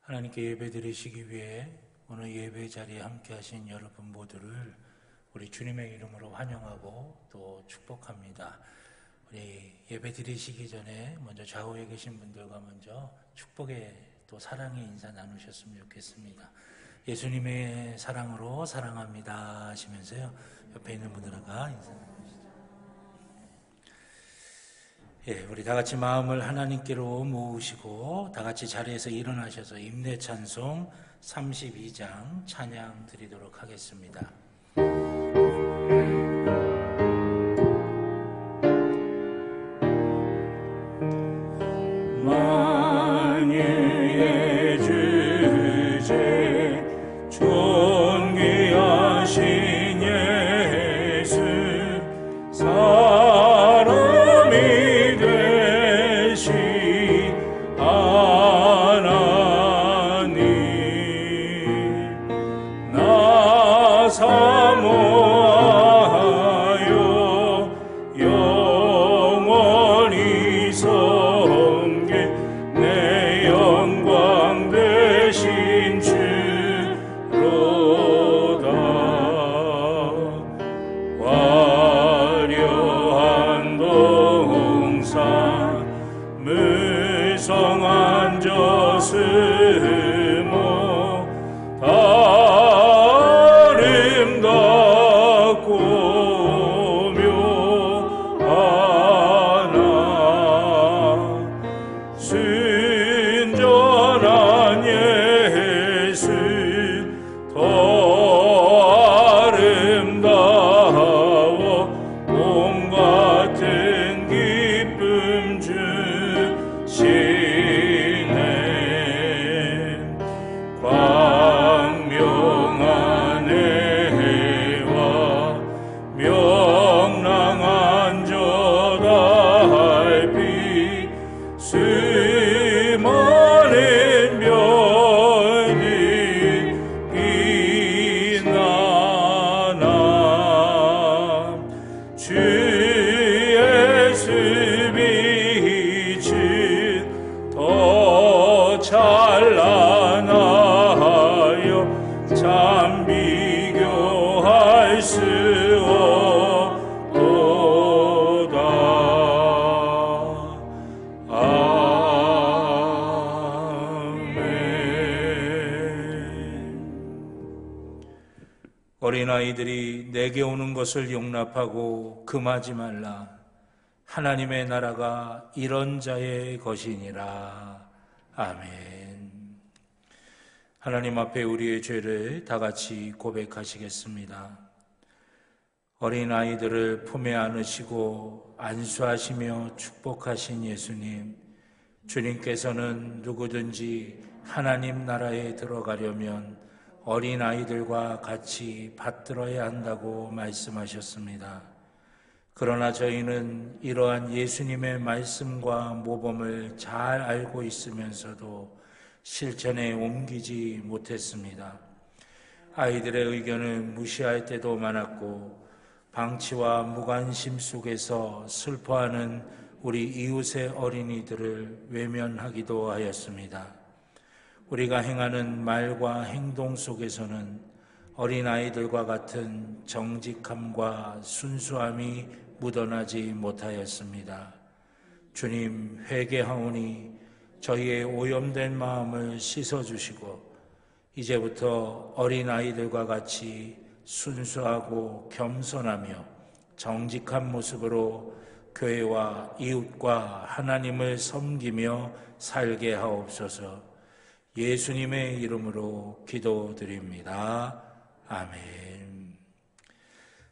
하나님께 예배드리시기 위해 오늘 예배 자리에 함께 하신 여러분 모두를 우리 주님의 이름으로 환영하고 또 축복합니다. 우리 예배드리시기 전에 먼저 좌우에 계신 분들과 먼저 축복의 또 사랑의 인사 나누셨으면 좋겠습니다. 예수님의 사랑으로 사랑합니다 하시면서요, 옆에 있는 분들과 인사 나누시죠. 우리 다 같이 마음을 하나님께로 모으시고 다 같이 자리에서 일어나셔서 임대 찬송 32장 찬양 드리도록 하겠습니다. 만유의 주제 존귀하신 예수 사람이 되신 하나님 나 사모하여 영원히 섬게 내 영광 되신 주로다. 화려한 동산 무성한 저승모 아름답고 묘하나 순전한 예수 더 아름다워 몸 같은 기쁨 주시네. 광명한 해와 명랑한 저 달빛 수많은 별이 빛나나 주 예수 빛은 더 찬란하여 참 비교할 수 없도다. 어린아이들이 내게 오는 것을 용납하고 금하지 말라. 하나님의 나라가 이런 자의 것이니라. 아멘. 하나님 앞에 우리의 죄를 다 같이 고백하시겠습니다. 어린아이들을 품에 안으시고 안수하시며 축복하신 예수님, 주님께서는 누구든지 하나님 나라에 들어가려면 어린아이들과 같이 받들어야 한다고 말씀하셨습니다. 그러나 저희는 이러한 예수님의 말씀과 모범을 잘 알고 있으면서도 실천에 옮기지 못했습니다. 아이들의 의견을 무시할 때도 많았고 방치와 무관심 속에서 슬퍼하는 우리 이웃의 어린이들을 외면하기도 하였습니다. 우리가 행하는 말과 행동 속에서는 어린아이들과 같은 정직함과 순수함이 묻어나지 못하였습니다. 주님, 회개하오니 저희의 오염된 마음을 씻어주시고 이제부터 어린아이들과 같이 순수하고 겸손하며 정직한 모습으로 교회와 이웃과 하나님을 섬기며 살게 하옵소서. 예수님의 이름으로 기도드립니다. 아멘.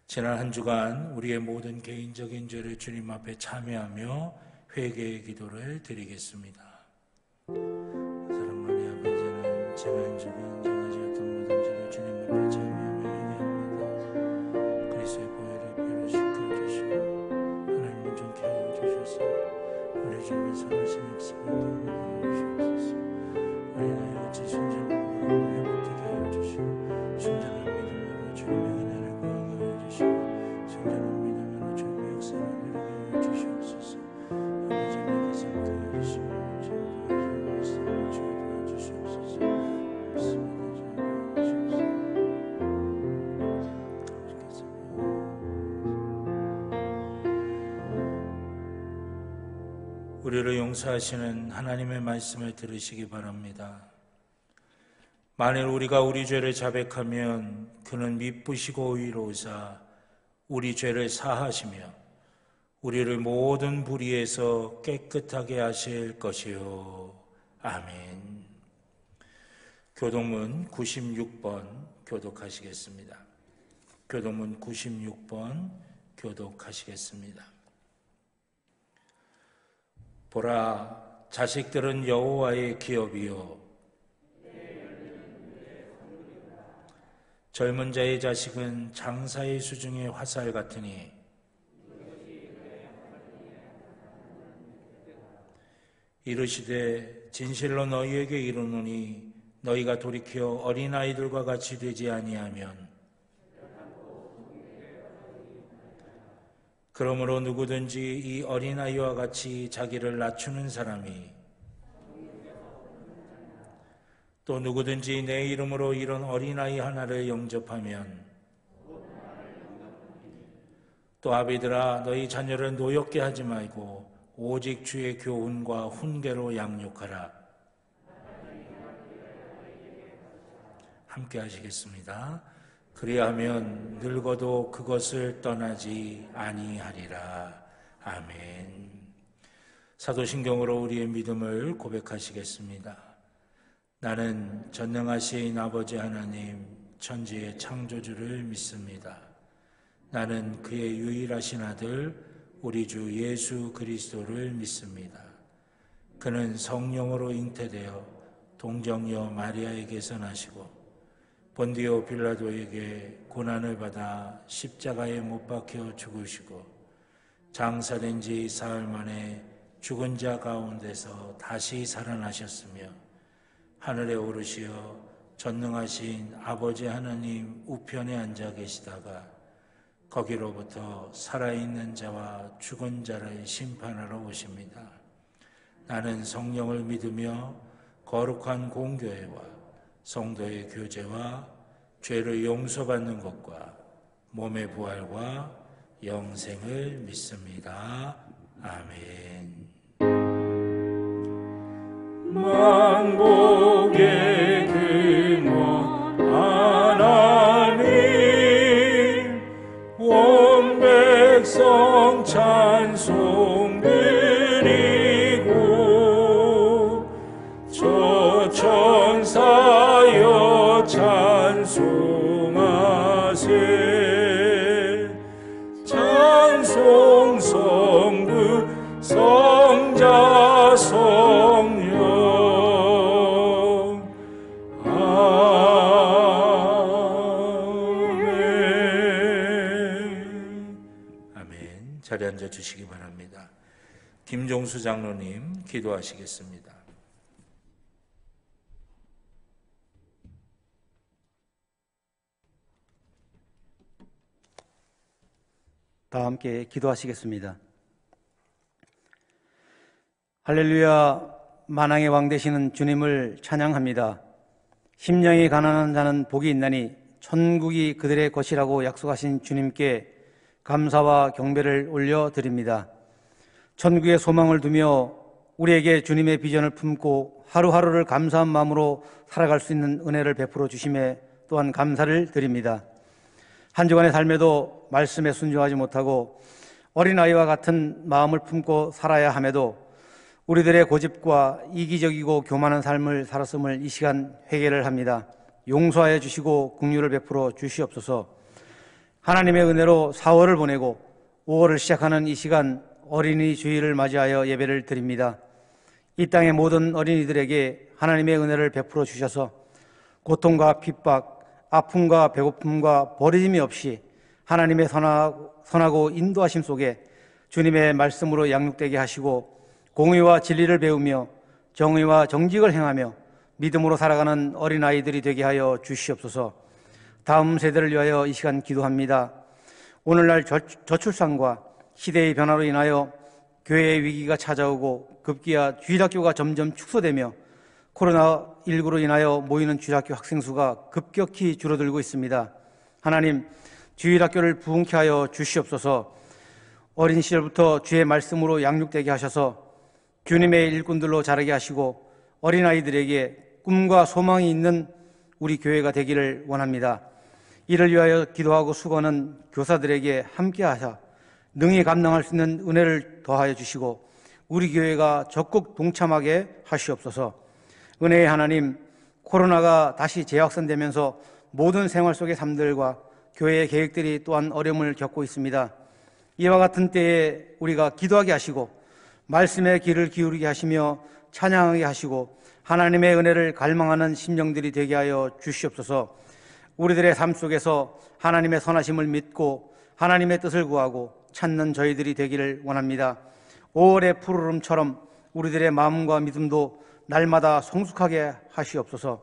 지난 한 주간 우리의 모든 개인적인 죄를 주님 앞에 참여하며 회개의 기도를 드리겠습니다. 사랑하는 아버지는 지난 주간 제가 지었던 모든 죄를 주님 앞에 참여하며 회개합니다. 그리스도의 보혈의 피로 씻겨주시고 하나님을 존귀 하여 주셔서 우리 주님의 선하신 역사를 도움을 주시옵소서. 우리나라의 어찌 순전한 마음을 회복되게 하여 주시고 순전한 믿음으로 주님의 은혜를 구하게 하여 주시고 순전한 믿음으로 주님의 역사를 누리게 하여 주시옵소서. 아버지, 내게서 도와주시고 주님 도와주시옵소서. 우리를 용서하시는 하나님의 말씀을 들으시기 바랍니다. 만일 우리가 우리 죄를 자백하면 그는 미쁘시고 의로우사 우리 죄를 사하시며 우리를 모든 불의에서 깨끗하게 하실 것이요. 아멘. 교동문 96번 교독하시겠습니다. 교동문 96번 교독하시겠습니다. 보라, 자식들은 여호와의 기업이요 젊은 자의 자식은 장사의 수중의 화살 같으니 이르시되 진실로 너희에게 이르노니 너희가 돌이켜 어린아이들과 같이 되지 아니하면 그러므로 누구든지 이 어린아이와 같이 자기를 낮추는 사람이 또 누구든지 내 이름으로 이런 어린아이 하나를 영접하면 또 아비들아 너희 자녀를 노엽게 하지 말고 오직 주의 교훈과 훈계로 양육하라. 함께 하시겠습니다. 그리하면 늙어도 그것을 떠나지 아니하리라. 아멘. 사도신경으로 우리의 믿음을 고백하시겠습니다. 나는 전능하신 아버지 하나님 천지의 창조주를 믿습니다. 나는 그의 유일하신 아들 우리 주 예수 그리스도를 믿습니다. 그는 성령으로 잉태되어 동정녀 마리아에게서 나시고 본디오 빌라도에게 고난을 받아 십자가에 못 박혀 죽으시고 장사된 지 사흘 만에 죽은 자 가운데서 다시 살아나셨으며 하늘에 오르시어 전능하신 아버지 하나님 우편에 앉아 계시다가 거기로부터 살아있는 자와 죽은 자를 심판하러 오십니다. 나는 성령을 믿으며 거룩한 공교회와 성도의 교제와 죄를 용서받는 것과 몸의 부활과 영생을 믿습니다. 아멘. 만복의 근원 하나님 온 백성 찬송 드리고 저 천사여 찬송하세 찬송 성부 성자 성령 아멘. 자리에 앉아 주시기 바랍니다. 김종수 장로님 기도하시겠습니다. 다 함께 기도하시겠습니다. 할렐루야. 만왕의 왕 되시는 주님을 찬양합니다. 심령이 가난한 자는 복이 있나니 천국이 그들의 것이라고 약속하신 주님께 감사와 경배를 올려드립니다. 천국의 소망을 두며 우리에게 주님의 비전을 품고 하루하루를 감사한 마음으로 살아갈 수 있는 은혜를 베풀어 주심에 또한 감사를 드립니다. 한 주간의 삶에도 말씀에 순종하지 못하고 어린아이와 같은 마음을 품고 살아야 함에도 우리들의 고집과 이기적이고 교만한 삶을 살았음을 이 시간 회개를 합니다. 용서하여 주시고 긍휼을 베풀어 주시옵소서. 하나님의 은혜로 4월을 보내고 5월을 시작하는 이 시간 어린이 주일을 맞이하여 예배를 드립니다. 이 땅의 모든 어린이들에게 하나님의 은혜를 베풀어 주셔서 고통과 핍박, 아픔과 배고픔과 버리짐이 없이 하나님의 선하고 인도하심 속에 주님의 말씀으로 양육되게 하시고 공의와 진리를 배우며 정의와 정직을 행하며 믿음으로 살아가는 어린아이들이 되게 하여 주시옵소서. 다음 세대를 위하여 이 시간 기도합니다. 오늘날 저출산과 시대의 변화로 인하여 교회의 위기가 찾아오고 급기야 주일학교가 점점 축소되며 코로나19로 인하여 모이는 주일학교 학생 수가 급격히 줄어들고 있습니다. 하나님, 주일학교를 부흥케 하여 주시옵소서. 어린 시절부터 주의 말씀으로 양육되게 하셔서 주님의 일꾼들로 자라게 하시고 어린아이들에게 꿈과 소망이 있는 우리 교회가 되기를 원합니다. 이를 위하여 기도하고 수고하는 교사들에게 함께 하사 능히 감당할 수 있는 은혜를 더하여 주시고 우리 교회가 적극 동참하게 하시옵소서. 은혜의 하나님, 코로나가 다시 재확산되면서 모든 생활 속의 삶들과 교회의 계획들이 또한 어려움을 겪고 있습니다. 이와 같은 때에 우리가 기도하게 하시고 말씀의 귀를 기울이게 하시며 찬양하게 하시고 하나님의 은혜를 갈망하는 심령들이 되게 하여 주시옵소서. 우리들의 삶 속에서 하나님의 선하심을 믿고 하나님의 뜻을 구하고 찾는 저희들이 되기를 원합니다. 5월의 푸르름처럼 우리들의 마음과 믿음도 날마다 성숙하게 하시옵소서.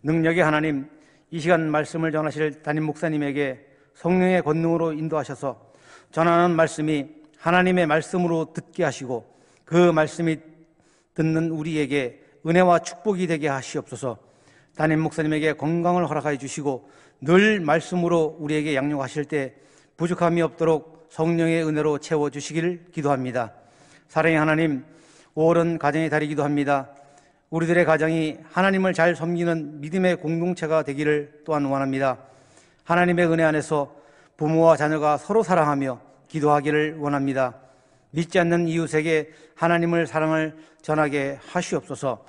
능력의 하나님, 이 시간 말씀을 전하실 담임 목사님에게 성령의 권능으로 인도하셔서 전하는 말씀이 하나님의 말씀으로 듣게 하시고 그 말씀이 듣는 우리에게 은혜와 축복이 되게 하시옵소서. 담임 목사님에게 건강을 허락하여 주시고 늘 말씀으로 우리에게 양육하실 때 부족함이 없도록 성령의 은혜로 채워주시기를 기도합니다. 사랑의 하나님, 5월은 가정의 달이기도 합니다. 우리들의 가정이 하나님을 잘 섬기는 믿음의 공동체가 되기를 또한 원합니다. 하나님의 은혜 안에서 부모와 자녀가 서로 사랑하며 기도하기를 원합니다. 믿지 않는 이웃에게 하나님을 사랑을 전하게 하시옵소서.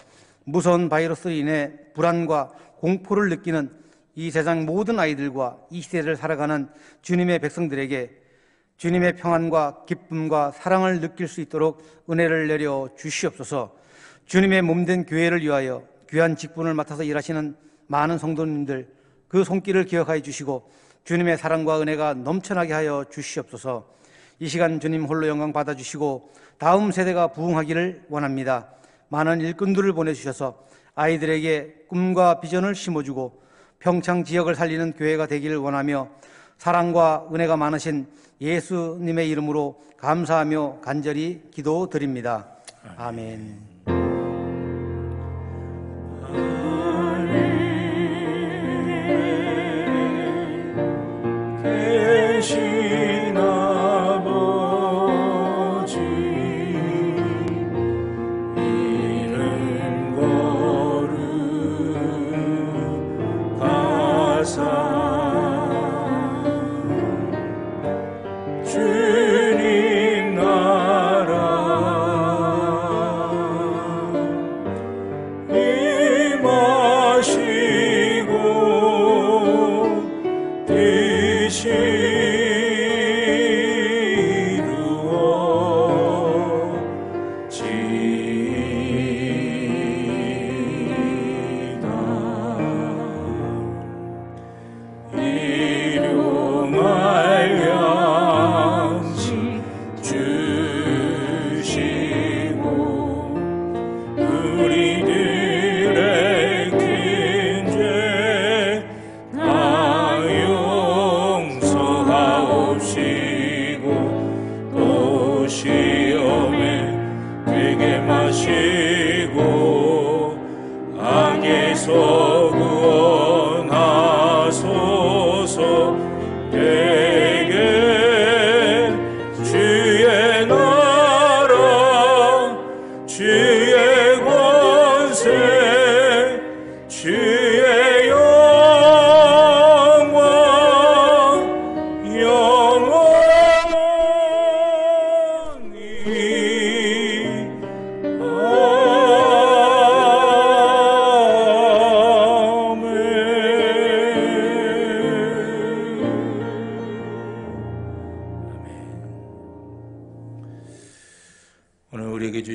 무서운 바이러스로 인해 불안과 공포를 느끼는 이 세상 모든 아이들과 이 시대를 살아가는 주님의 백성들에게 주님의 평안과 기쁨과 사랑을 느낄 수 있도록 은혜를 내려 주시옵소서. 주님의 몸된 교회를 위하여 귀한 직분을 맡아서 일하시는 많은 성도님들, 그 손길을 기억하여 주시고 주님의 사랑과 은혜가 넘쳐나게 하여 주시옵소서. 이 시간 주님 홀로 영광 받아주시고 다음 세대가 부흥하기를 원합니다. 많은 일꾼들을 보내주셔서 아이들에게 꿈과 비전을 심어주고 평창 지역을 살리는 교회가 되기를 원하며 사랑과 은혜가 많으신 예수님의 이름으로 감사하며 간절히 기도드립니다. 아멘. 대신 아버지 이름 거룩하사 주님 나라 임하시고 뜻이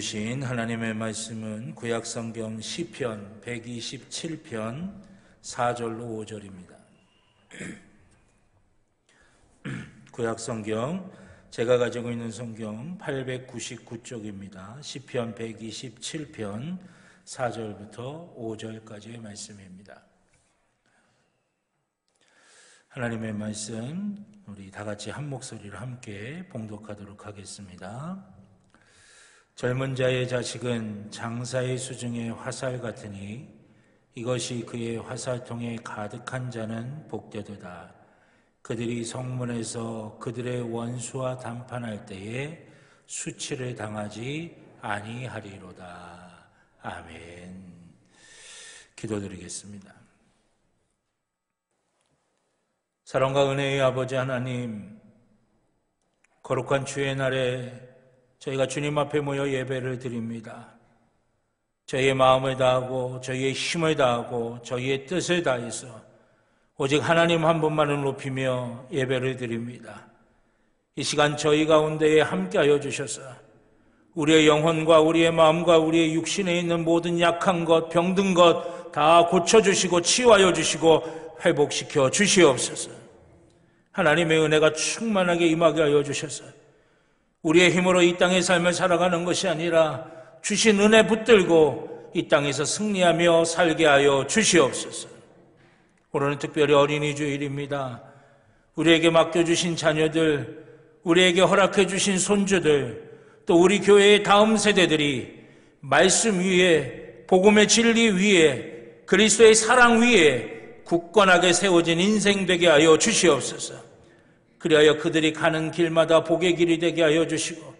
주신 하나님의 말씀은 구약성경 시편 127편 4절로 5절입니다. 구약성경 제가 가지고 있는 성경 899쪽입니다. 시편 127편 4절부터 5절까지의 말씀입니다. 하나님의 말씀 우리 다 같이 한 목소리로 함께 봉독하도록 하겠습니다. 젊은 자의 자식은 장사의 수중의 화살 같으니 이것이 그의 화살통에 가득한 자는 복되도다. 그들이 성문에서 그들의 원수와 담판할 때에 수치를 당하지 아니하리로다. 아멘. 기도드리겠습니다. 사랑과 은혜의 아버지 하나님, 거룩한 주의 날에 저희가 주님 앞에 모여 예배를 드립니다. 저희의 마음을 다하고 저희의 힘을 다하고 저희의 뜻을 다해서 오직 하나님 한 분만을 높이며 예배를 드립니다. 이 시간 저희 가운데에 함께하여 주셔서 우리의 영혼과 우리의 마음과 우리의 육신에 있는 모든 약한 것, 병든 것 다 고쳐주시고 치유하여 주시고 회복시켜 주시옵소서. 하나님의 은혜가 충만하게 임하게 하여 주셔서 우리의 힘으로 이 땅의 삶을 살아가는 것이 아니라 주신 은혜 붙들고 이 땅에서 승리하며 살게 하여 주시옵소서. 오늘은 특별히 어린이 주일입니다. 우리에게 맡겨주신 자녀들, 우리에게 허락해 주신 손주들, 또 우리 교회의 다음 세대들이 말씀 위에, 복음의 진리 위에, 그리스도의 사랑 위에 굳건하게 세워진 인생 되게 하여 주시옵소서. 그리하여 그들이 가는 길마다 복의 길이 되게 하여 주시고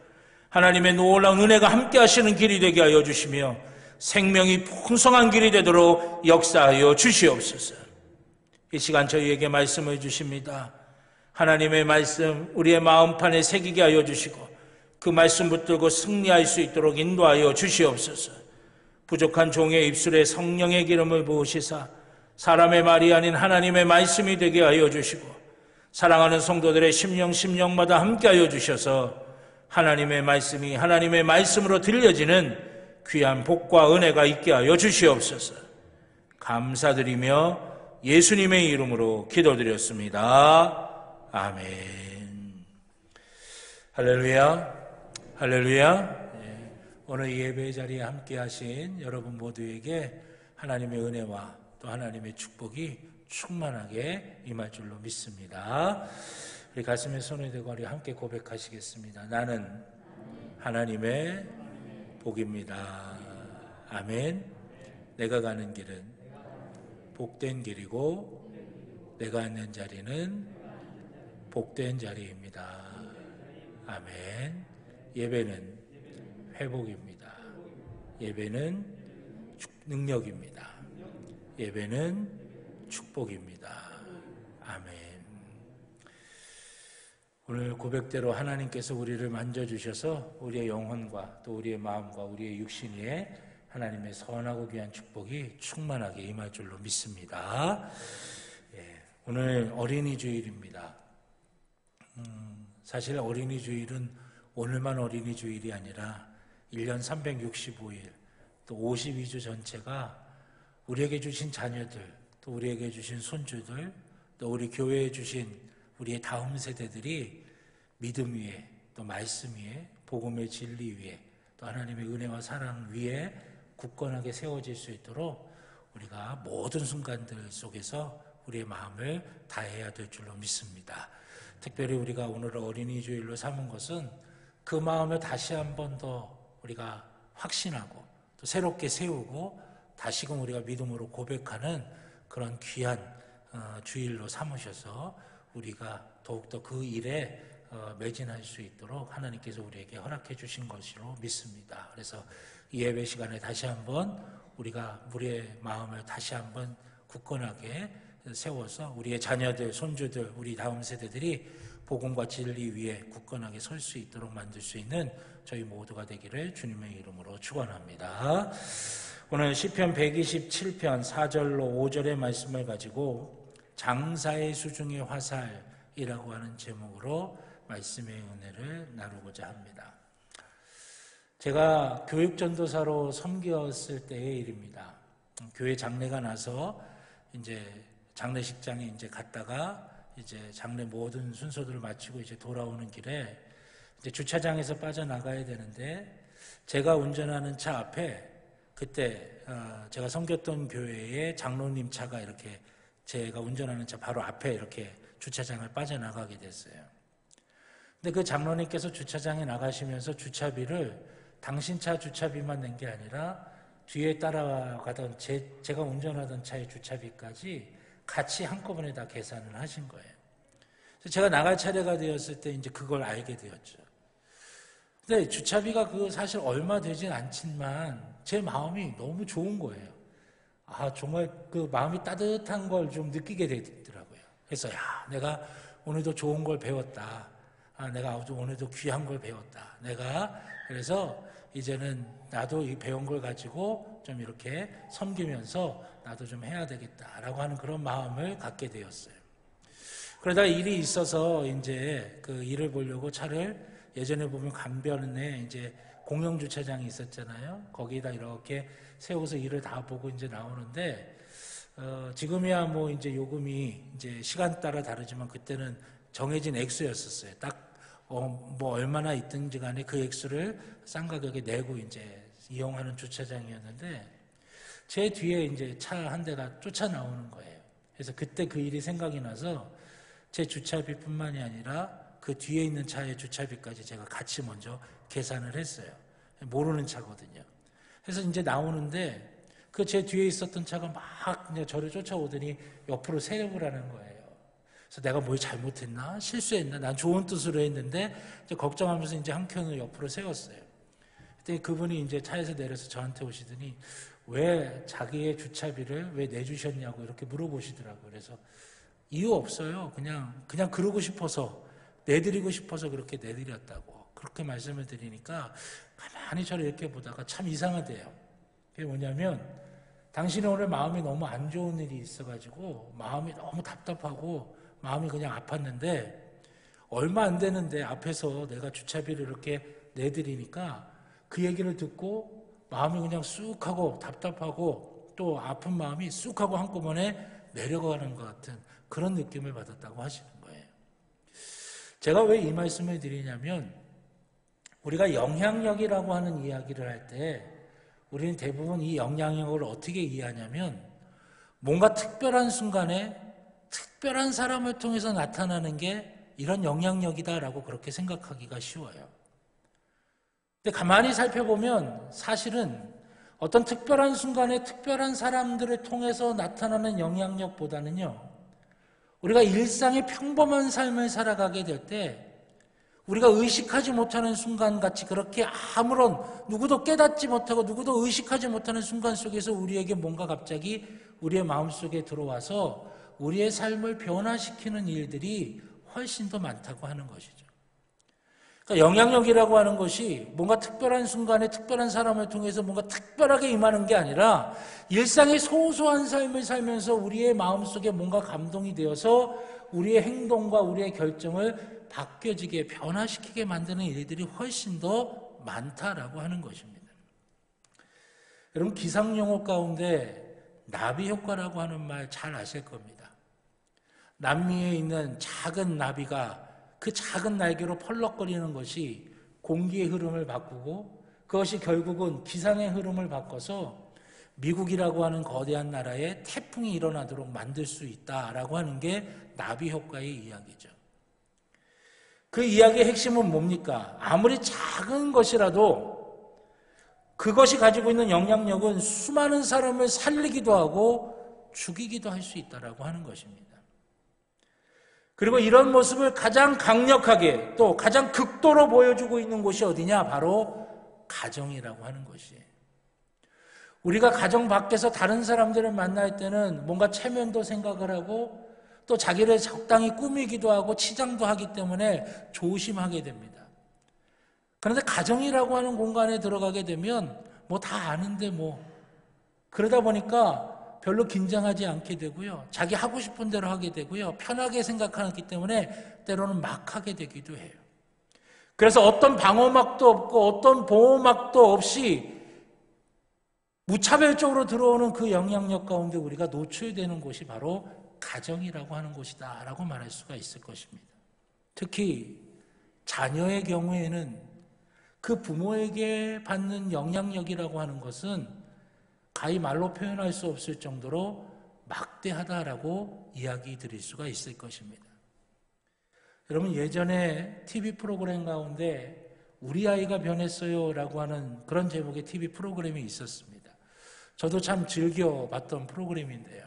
하나님의 놀라운 은혜가 함께 하시는 길이 되게 하여 주시며 생명이 풍성한 길이 되도록 역사하여 주시옵소서. 이 시간 저희에게 말씀을 주십니다. 하나님의 말씀 우리의 마음판에 새기게 하여 주시고 그 말씀 붙들고 승리할 수 있도록 인도하여 주시옵소서. 부족한 종의 입술에 성령의 기름을 부으시사 사람의 말이 아닌 하나님의 말씀이 되게 하여 주시고 사랑하는 성도들의 심령마다 함께하여 주셔서 하나님의 말씀이 하나님의 말씀으로 들려지는 귀한 복과 은혜가 있게 하여 주시옵소서. 감사드리며 예수님의 이름으로 기도드렸습니다. 아멘. 할렐루야. 할렐루야. 오늘 예배 자리에 함께 하신 여러분 모두에게 하나님의 은혜와 또 하나님의 축복이 충만하게 임할 줄로 믿습니다. 우리 가슴에 손을 대고 우리 함께 고백하시겠습니다. 나는 하나님의 복입니다. 아멘. 내가 가는 길은 복된 길이고 내가 앉는 자리는 복된 자리입니다. 아멘. 예배는 회복입니다. 예배는 능력입니다. 예배는 축복입니다. 아멘. 오늘 고백대로 하나님께서 우리를 만져주셔서 우리의 영혼과 또 우리의 마음과 우리의 육신 위에 하나님의 선하고 귀한 축복이 충만하게 임할 줄로 믿습니다. 오늘 어린이 주일입니다. 사실 어린이 주일은 오늘만 어린이 주일이 아니라 1년 365일 또 52주 전체가 우리에게 주신 자녀들 또 우리에게 주신 손주들 또 우리 교회에 주신 우리의 다음 세대들이 믿음 위에 또 말씀 위에 복음의 진리 위에 또 하나님의 은혜와 사랑 위에 굳건하게 세워질 수 있도록 우리가 모든 순간들 속에서 우리의 마음을 다해야 될 줄로 믿습니다. 특별히 우리가 오늘 어린이 주일로 삼은 것은 그 마음을 다시 한 번 더 우리가 확신하고 또 새롭게 세우고 다시금 우리가 믿음으로 고백하는 그런 귀한 주일로 삼으셔서 우리가 더욱더 그 일에 매진할 수 있도록 하나님께서 우리에게 허락해 주신 것으로 믿습니다. 그래서 이 예배 시간에 다시 한번 우리가 우리의 마음을 다시 한번 굳건하게 세워서 우리의 자녀들, 손주들, 우리 다음 세대들이 복음과 진리 위에 굳건하게 설 수 있도록 만들 수 있는 저희 모두가 되기를 주님의 이름으로 축원합니다. 오늘 시편 127편 4절로 5절의 말씀을 가지고 장사의 수중의 화살이라고 하는 제목으로 말씀의 은혜를 나누고자 합니다. 제가 교육전도사로 섬겼을 때의 일입니다. 교회 장례가 나서 이제 장례식장에 이제 갔다가 이제 장례 모든 순서들을 마치고 이제 돌아오는 길에 이제 주차장에서 빠져나가야 되는데 제가 운전하는 차 앞에 그때 제가 섬겼던 교회의 장로님 차가 이렇게 제가 운전하는 차 바로 앞에 이렇게 주차장을 빠져나가게 됐어요. 근데 그 장로님께서 주차장에 나가시면서 주차비를 당신 차 주차비만 낸 게 아니라 뒤에 따라가던 제가 운전하던 차의 주차비까지 같이 한꺼번에 다 계산을 하신 거예요. 그래서 제가 나갈 차례가 되었을 때 이제 그걸 알게 되었죠. 근데 주차비가 사실 얼마 되진 않지만 제 마음이 너무 좋은 거예요. 정말 그 마음이 따뜻한 걸 좀 느끼게 되더라고요. 그래서 내가 오늘도 좋은 걸 배웠다. 내가 오늘도 귀한 걸 배웠다. 그래서 이제는 나도 이 배운 걸 가지고 좀 이렇게 섬기면서 나도 좀 해야 되겠다라고 하는 그런 마음을 갖게 되었어요. 그러다가 일이 있어서 이제 그 일을 보려고 차를 예전에 보면 강변에 이제 공영주차장이 있었잖아요. 거기다 이렇게 세워서 일을 다 보고 이제 나오는데, 지금이야 뭐 이제 요금이 이제 시간 따라 다르지만 그때는 정해진 액수였었어요. 딱, 뭐 얼마나 있든지 간에 그 액수를 싼 가격에 내고 이제 이용하는 주차장이었는데, 제 뒤에 이제 차 한 대가 쫓아 나오는 거예요. 그래서 그때 그 일이 생각이 나서 제 주차비뿐만이 아니라 그 뒤에 있는 차의 주차비까지 제가 같이 먼저 계산을 했어요. 모르는 차거든요. 그래서 이제 나오는데 그 제 뒤에 있었던 차가 막 그냥 저를 쫓아오더니 옆으로 세력을 하는 거예요. 그래서 내가 뭘 잘못했나? 실수했나? 난 좋은 뜻으로 했는데 이제 걱정하면서 이제 한 켠을 옆으로 세웠어요. 그때 그분이 이제 차에서 내려서 저한테 오시더니 왜 자기의 주차비를 왜 내주셨냐고 이렇게 물어보시더라고요. 그래서 이유 없어요. 그냥 그러고 싶어서, 내드리고 싶어서 그렇게 내드렸다고. 그렇게 말씀을 드리니까 가만히 저를 이렇게 보다가 참 이상하대요. 그게 뭐냐면, 당신이 오늘 마음이 너무 안 좋은 일이 있어가지고 마음이 너무 답답하고 마음이 그냥 아팠는데, 얼마 안 되는데 앞에서 내가 주차비를 이렇게 내드리니까 그 얘기를 듣고 마음이 그냥 쑥 하고 답답하고 또 아픈 마음이 쑥 하고 한꺼번에 내려가는 것 같은 그런 느낌을 받았다고 하시는 거예요. 제가 왜 이 말씀을 드리냐면, 우리가 영향력이라고 하는 이야기를 할 때 우리는 대부분 이 영향력을 어떻게 이해하냐면, 뭔가 특별한 순간에 특별한 사람을 통해서 나타나는 게 이런 영향력이다라고 그렇게 생각하기가 쉬워요. 근데 가만히 살펴보면 사실은 어떤 특별한 순간에 특별한 사람들을 통해서 나타나는 영향력보다는요, 우리가 일상의 평범한 삶을 살아가게 될 때 우리가 의식하지 못하는 순간같이 그렇게 아무런 누구도 깨닫지 못하고 누구도 의식하지 못하는 순간 속에서 우리에게 뭔가 갑자기 우리의 마음속에 들어와서 우리의 삶을 변화시키는 일들이 훨씬 더 많다고 하는 것이죠. 그러니까 영향력이라고 하는 것이 뭔가 특별한 순간에 특별한 사람을 통해서 뭔가 특별하게 임하는 게 아니라 일상의 소소한 삶을 살면서 우리의 마음속에 뭔가 감동이 되어서 우리의 행동과 우리의 결정을 바뀌어지게 변화시키게 만드는 일들이 훨씬 더 많다라고 하는 것입니다. 여러분, 기상용어 가운데 나비 효과라고 하는 말 잘 아실 겁니다. 남미에 있는 작은 나비가 그 작은 날개로 펄럭거리는 것이 공기의 흐름을 바꾸고 그것이 결국은 기상의 흐름을 바꿔서 미국이라고 하는 거대한 나라에 태풍이 일어나도록 만들 수 있다라고 하는 게 나비 효과의 이야기죠. 그 이야기의 핵심은 뭡니까? 아무리 작은 것이라도 그것이 가지고 있는 영향력은 수많은 사람을 살리기도 하고 죽이기도 할 수 있다라고 하는 것입니다. 그리고 이런 모습을 가장 강력하게 또 가장 극도로 보여주고 있는 곳이 어디냐? 바로 가정이라고 하는 것이에요. 우리가 가정 밖에서 다른 사람들을 만날 때는 뭔가 체면도 생각을 하고 또 자기를 적당히 꾸미기도 하고 치장도 하기 때문에 조심하게 됩니다. 그런데 가정이라고 하는 공간에 들어가게 되면 뭐 다 아는데 그러다 보니까 별로 긴장하지 않게 되고요. 자기 하고 싶은 대로 하게 되고요. 편하게 생각하기 때문에 때로는 막 하게 되기도 해요. 그래서 어떤 방어막도 없고 어떤 보호막도 없이 무차별적으로 들어오는 그 영향력 가운데 우리가 노출되는 곳이 바로 가정이라고 하는 곳이다 라고 말할 수가 있을 것입니다. 특히 자녀의 경우에는 그 부모에게 받는 영향력이라고 하는 것은 가히 말로 표현할 수 없을 정도로 막대하다라고 이야기 드릴 수가 있을 것입니다. 여러분, 예전에 TV 프로그램 가운데 우리 아이가 변했어요 라고 하는 그런 제목의 TV 프로그램이 있었습니다. 저도 참 즐겨 봤던 프로그램인데요.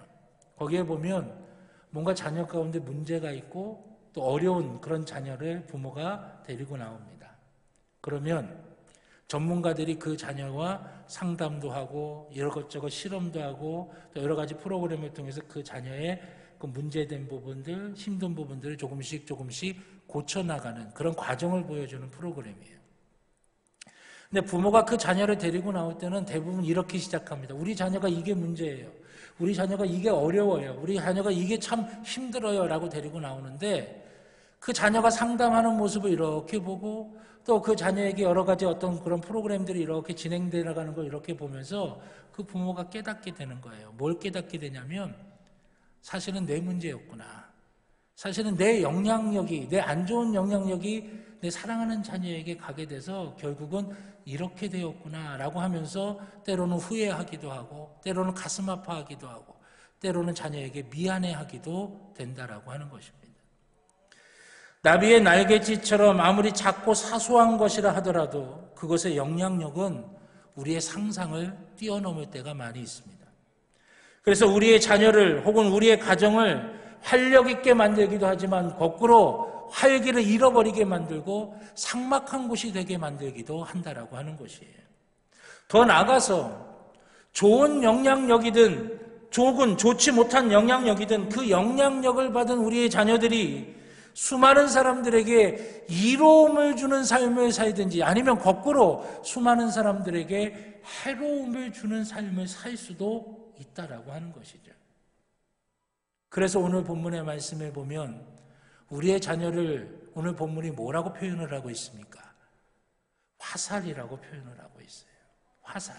거기에 보면 뭔가 자녀 가운데 문제가 있고 또 어려운 그런 자녀를 부모가 데리고 나옵니다. 그러면 전문가들이 그 자녀와 상담도 하고 이것저것 실험도 하고 또 여러 가지 프로그램을 통해서 그 자녀의 그 문제된 부분들, 힘든 부분들을 조금씩 고쳐나가는 그런 과정을 보여주는 프로그램이에요. 근데 부모가 그 자녀를 데리고 나올 때는 대부분 이렇게 시작합니다. 우리 자녀가 이게 문제예요. 우리 자녀가 이게 어려워요. 우리 자녀가 이게 참 힘들어요. 라고 데리고 나오는데 그 자녀가 상담하는 모습을 이렇게 보고 또 그 자녀에게 여러 가지 어떤 그런 프로그램들이 이렇게 진행되어 나가는 걸 이렇게 보면서 그 부모가 깨닫게 되는 거예요. 뭘 깨닫게 되냐면 사실은 내 문제였구나. 사실은 내 영향력이, 내 안 좋은 영향력이 내 사랑하는 자녀에게 가게 돼서 결국은 이렇게 되었구나 라고 하면서 때로는 후회하기도 하고 때로는 가슴 아파하기도 하고 때로는 자녀에게 미안해하기도 된다라고 하는 것입니다. 나비의 날갯짓처럼 아무리 작고 사소한 것이라 하더라도 그것의 영향력은 우리의 상상을 뛰어넘을 때가 많이 있습니다. 그래서 우리의 자녀를 혹은 우리의 가정을 활력 있게 만들기도 하지만 거꾸로 활기를 잃어버리게 만들고 삭막한 곳이 되게 만들기도 한다라고 하는 것이에요. 더 나아가서 좋은 영향력이든 좋지 못한 영향력이든 그 영향력을 받은 우리의 자녀들이 수많은 사람들에게 이로움을 주는 삶을 살든지 아니면 거꾸로 수많은 사람들에게 해로움을 주는 삶을 살 수도 있다라고 하는 것이죠. 그래서 오늘 본문의 말씀을 보면 우리의 자녀를 오늘 본문이 뭐라고 표현을 하고 있습니까? 화살이라고 표현을 하고 있어요. 화살.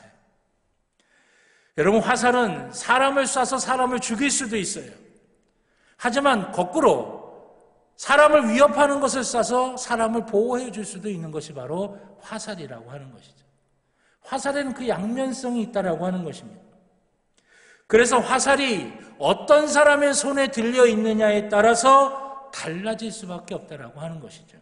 여러분, 화살은 사람을 쏴서 사람을 죽일 수도 있어요. 하지만 거꾸로 사람을 위협하는 것을 쏴서 사람을 보호해 줄 수도 있는 것이 바로 화살이라고 하는 것이죠. 화살에는 그 양면성이 있다라고 하는 것입니다. 그래서 화살이 어떤 사람의 손에 들려 있느냐에 따라서 달라질 수밖에 없다라고 하는 것이죠.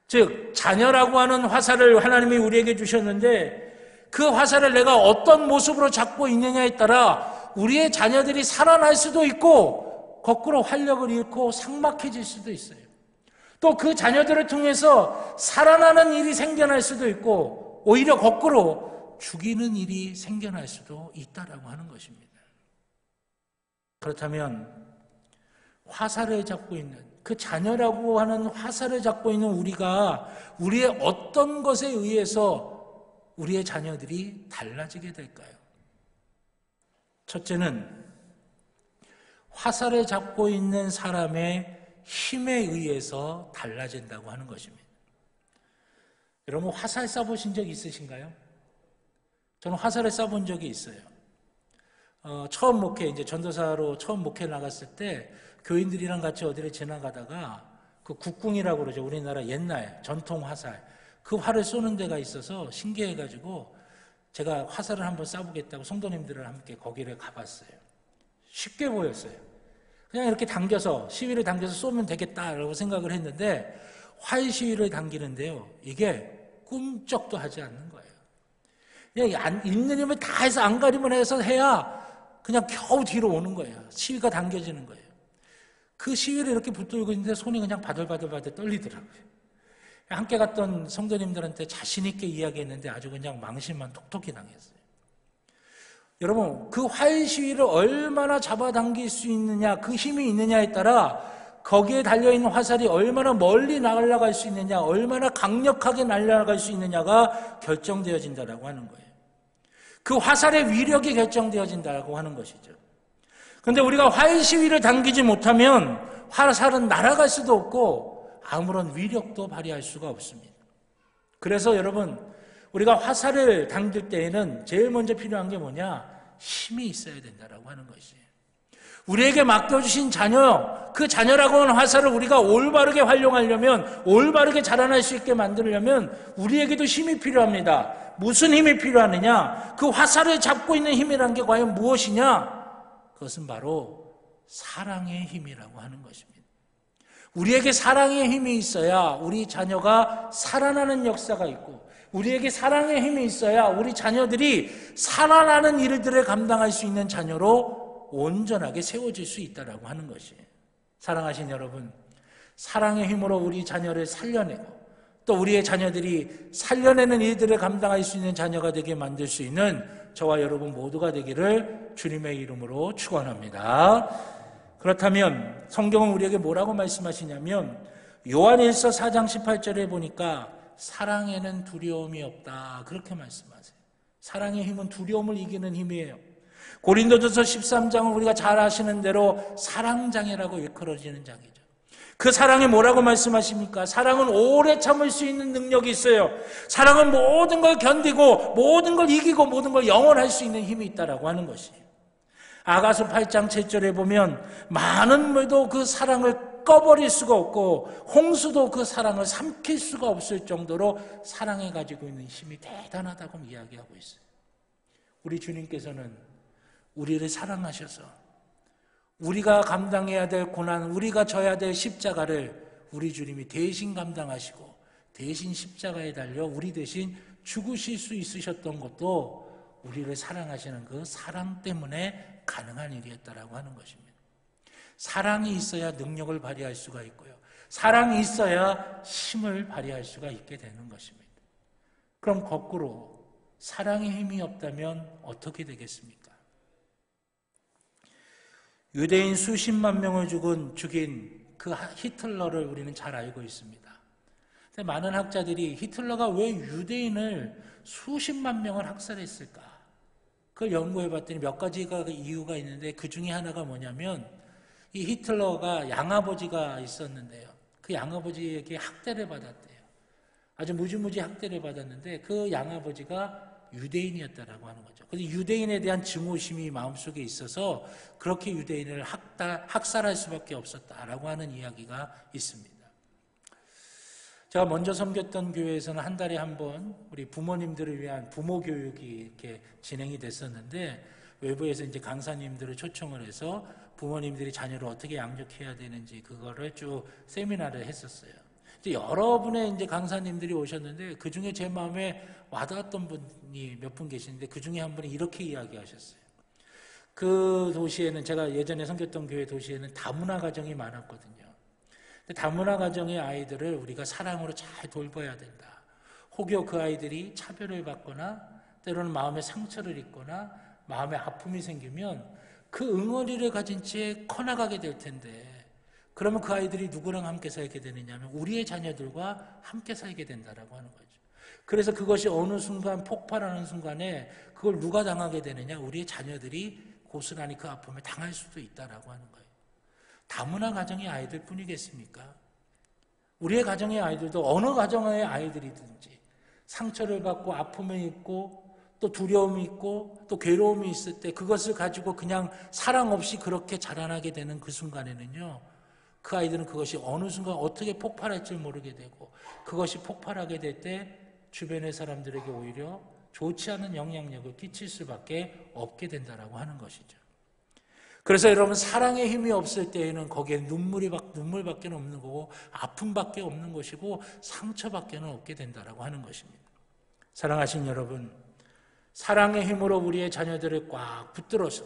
즉 자녀라고 하는 화살을 하나님이 우리에게 주셨는데 그 화살을 내가 어떤 모습으로 잡고 있느냐에 따라 우리의 자녀들이 살아날 수도 있고 거꾸로 활력을 잃고 삭막해질 수도 있어요. 또 그 자녀들을 통해서 살아나는 일이 생겨날 수도 있고 오히려 거꾸로 죽이는 일이 생겨날 수도 있다라고 하는 것입니다. 그렇다면 화살을 잡고 있는 그 자녀라고 하는 화살을 잡고 있는 우리가 우리의 어떤 것에 의해서 우리의 자녀들이 달라지게 될까요? 첫째는 화살을 잡고 있는 사람의 힘에 의해서 달라진다고 하는 것입니다. 여러분 화살 쏴보신 적 있으신가요? 저는 화살을 쏴본 적이 있어요. 처음 목회, 이제 전도사로 처음 목회 나갔을 때 교인들이랑 같이 어디를 지나가다가 그 국궁이라고 그러죠. 우리나라 옛날 전통 화살. 그 활을 쏘는 데가 있어서 신기해가지고 제가 화살을 한번 쏴보겠다고 성도님들을 함께 거기를 가봤어요. 쉽게 보였어요. 그냥 이렇게 당겨서 시위를 당겨서 쏘면 되겠다라고 생각을 했는데 활 시위를 당기는데요. 이게 꿈쩍도 하지 않는 거예요. 그냥 있는 힘을 다 해서 안가림을 해서 해야 그냥 겨우 뒤로 오는 거예요. 시위가 당겨지는 거예요. 그 시위를 이렇게 붙들고 있는데 손이 그냥 바들바들 떨리더라고요. 함께 갔던 성도님들한테 자신 있게 이야기했는데 아주 그냥 망신만 톡톡히 당했어요. 여러분 그 활 시위를 얼마나 잡아당길 수 있느냐 그 힘이 있느냐에 따라 거기에 달려있는 화살이 얼마나 멀리 날아갈 수 있느냐 얼마나 강력하게 날아갈 수 있느냐가 결정되어진다라고 하는 거예요. 그 화살의 위력이 결정되어진다라고 하는 것이죠. 그런데 우리가 활 시위를 당기지 못하면 화살은 날아갈 수도 없고 아무런 위력도 발휘할 수가 없습니다. 그래서 여러분 우리가 화살을 당길 때에는 제일 먼저 필요한 게 뭐냐? 힘이 있어야 된다라고 하는 것이에요. 우리에게 맡겨주신 자녀, 그 자녀라고 하는 화살을 우리가 올바르게 활용하려면, 올바르게 자라날 수 있게 만들려면 우리에게도 힘이 필요합니다. 무슨 힘이 필요하느냐? 그 화살을 잡고 있는 힘이란 게 과연 무엇이냐? 그것은 바로 사랑의 힘이라고 하는 것입니다. 우리에게 사랑의 힘이 있어야 우리 자녀가 살아나는 역사가 있고 우리에게 사랑의 힘이 있어야 우리 자녀들이 살아나는 일들을 감당할 수 있는 자녀로 온전하게 세워질 수 있다라고 하는 것이에요. 사랑하신 여러분, 사랑의 힘으로 우리 자녀를 살려내고 또 우리의 자녀들이 살려내는 일들을 감당할 수 있는 자녀가 되게 만들 수 있는 저와 여러분 모두가 되기를 주님의 이름으로 축원합니다. 그렇다면 성경은 우리에게 뭐라고 말씀하시냐면 요한일서 4장 18절에 보니까 사랑에는 두려움이 없다 그렇게 말씀하세요. 사랑의 힘은 두려움을 이기는 힘이에요. 고린도전서 13장은 우리가 잘 아시는 대로 사랑장이라고 일컬어지는 장이죠. 그 사랑이 뭐라고 말씀하십니까? 사랑은 오래 참을 수 있는 능력이 있어요. 사랑은 모든 걸 견디고 모든 걸 이기고 모든 걸 영원할 수 있는 힘이 있다라고 하는 것이에요. 아가서 8장 7절에 보면 많은 물도 그 사랑을 꺼버릴 수가 없고 홍수도 그 사랑을 삼킬 수가 없을 정도로 사랑이 가지고 있는 힘이 대단하다고 이야기하고 있어요. 우리 주님께서는 우리를 사랑하셔서 우리가 감당해야 될 고난, 우리가 져야 될 십자가를 우리 주님이 대신 감당하시고 대신 십자가에 달려 우리 대신 죽으실 수 있으셨던 것도 우리를 사랑하시는 그 사랑 때문에 가능한 일이었다라고 하는 것입니다. 사랑이 있어야 능력을 발휘할 수가 있고요. 사랑이 있어야 힘을 발휘할 수가 있게 되는 것입니다. 그럼 거꾸로 사랑의 힘이 없다면 어떻게 되겠습니까? 유대인 수십만 명을 죽인 그 히틀러를 우리는 잘 알고 있습니다. 근데 많은 학자들이 히틀러가 왜 유대인을 수십만 명을 학살했을까? 그걸 연구해 봤더니 몇 가지가 이유가 있는데 그 중에 하나가 뭐냐면 이 히틀러가 양아버지가 있었는데요. 그 양아버지에게 학대를 받았대요. 아주 무지무지 학대를 받았는데 그 양아버지가 유대인이었다라고 하는 거죠. 그래서 유대인에 대한 증오심이 마음속에 있어서 그렇게 유대인을 학살할 수밖에 없었다라고 하는 이야기가 있습니다. 제가 먼저 섬겼던 교회에서는 한 달에 한 번 우리 부모님들을 위한 부모 교육이 이렇게 진행이 됐었는데 외부에서 이제 강사님들을 초청을 해서 부모님들이 자녀를 어떻게 양육해야 되는지 그거를 쭉 세미나를 했었어요. 이제 여러분의 이제 강사님들이 오셨는데 그 중에 제 마음에 와닿았던 분이 몇 분 계시는데 그 중에 한 분이 이렇게 이야기하셨어요. 그 도시에는 제가 예전에 섬겼던 교회 도시에는 다문화 가정이 많았거든요. 근데 다문화 가정의 아이들을 우리가 사랑으로 잘 돌봐야 된다. 혹여 그 아이들이 차별을 받거나 때로는 마음에 상처를 입거나 마음에 아픔이 생기면 그 응어리를 가진 채 커나가게 될 텐데 그러면 그 아이들이 누구랑 함께 살게 되느냐면 우리의 자녀들과 함께 살게 된다라고 하는 거죠. 그래서 그것이 어느 순간 폭발하는 순간에 그걸 누가 당하게 되느냐? 우리의 자녀들이 고스란히 그 아픔을 당할 수도 있다라고 하는 거예요. 다문화 가정의 아이들 뿐이겠습니까? 우리의 가정의 아이들도 어느 가정의 아이들이든지 상처를 받고 아픔을 입고 또 두려움이 있고 또 괴로움이 있을 때 그것을 가지고 그냥 사랑 없이 그렇게 자라나게 되는 그 순간에는요. 그 아이들은 그것이 어느 순간 어떻게 폭발할 줄 모르게 되고 그것이 폭발하게 될 때 주변의 사람들에게 오히려 좋지 않은 영향력을 끼칠 수밖에 없게 된다라고 하는 것이죠. 그래서 여러분 사랑의 힘이 없을 때에는 거기에 눈물밖에 없는 거고 아픔밖에 없는 것이고 상처밖에 없게 된다라고 하는 것입니다. 사랑하신 여러분, 사랑의 힘으로 우리의 자녀들을 꽉 붙들어서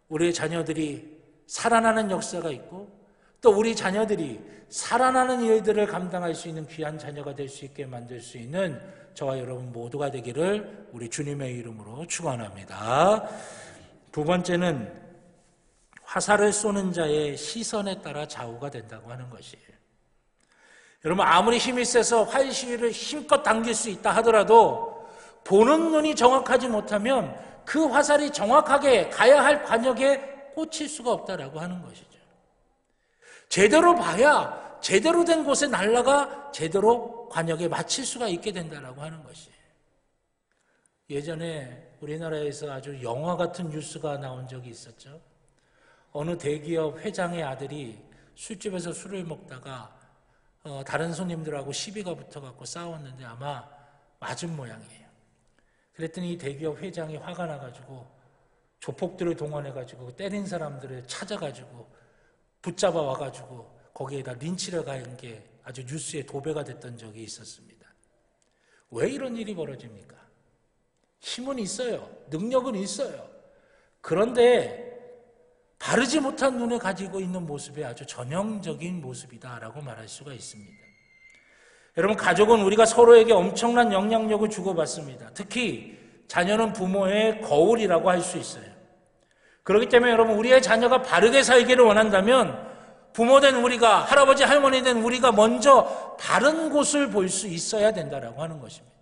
우리의 자녀들이 살아나는 역사가 있고 또 우리 자녀들이 살아나는 일들을 감당할 수 있는 귀한 자녀가 될 수 있게 만들 수 있는 저와 여러분 모두가 되기를 우리 주님의 이름으로 축원합니다. 두 번째는 화살을 쏘는 자의 시선에 따라 좌우가 된다고 하는 것이에요. 여러분 아무리 힘이 세서 활시위를 힘껏 당길 수 있다 하더라도 보는 눈이 정확하지 못하면 그 화살이 정확하게 가야 할 관역에 꽂힐 수가 없다라고 하는 것이죠. 제대로 봐야 제대로 된 곳에 날아가 제대로 관역에 맞힐 수가 있게 된다라고 하는 것이에요. 예전에 우리나라에서 아주 영화 같은 뉴스가 나온 적이 있었죠. 어느 대기업 회장의 아들이 술집에서 술을 먹다가 다른 손님들하고 시비가 붙어갖고 싸웠는데 아마 맞은 모양이에요. 그랬더니 이 대기업 회장이 화가 나가지고 조폭들을 동원해가지고 때린 사람들을 찾아가지고 붙잡아 와가지고 거기에다 린치를 가한 게 아주 뉴스에 도배가 됐던 적이 있었습니다. 왜 이런 일이 벌어집니까? 힘은 있어요. 능력은 있어요. 그런데 바르지 못한 눈을 가지고 있는 모습이 아주 전형적인 모습이다라고 말할 수가 있습니다. 여러분, 가족은 우리가 서로에게 엄청난 영향력을 주고받습니다. 특히 자녀는 부모의 거울이라고 할 수 있어요. 그렇기 때문에 여러분, 우리의 자녀가 바르게 살기를 원한다면 부모된 우리가, 할아버지 할머니 된 우리가 먼저 바른 곳을 볼 수 있어야 된다라고 하는 것입니다.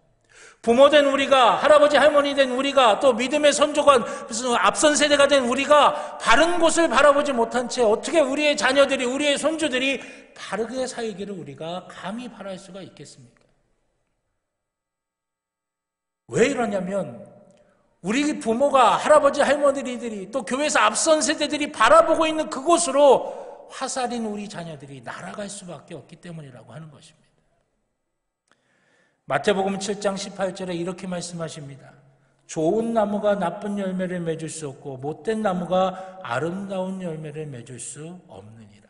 부모된 우리가, 할아버지 할머니 된 우리가, 또 믿음의 선조관, 무슨 앞선 세대가 된 우리가 바른 곳을 바라보지 못한 채 어떻게 우리의 자녀들이, 우리의 손주들이 바르게 살기를 우리가 감히 바랄 수가 있겠습니까? 왜 이러냐면 우리 부모가, 할아버지 할머니들이, 또 교회에서 앞선 세대들이 바라보고 있는 그곳으로 화살인 우리 자녀들이 날아갈 수밖에 없기 때문이라고 하는 것입니다. 마태복음 7장 18절에 이렇게 말씀하십니다. 좋은 나무가 나쁜 열매를 맺을 수 없고 못된 나무가 아름다운 열매를 맺을 수 없느니라.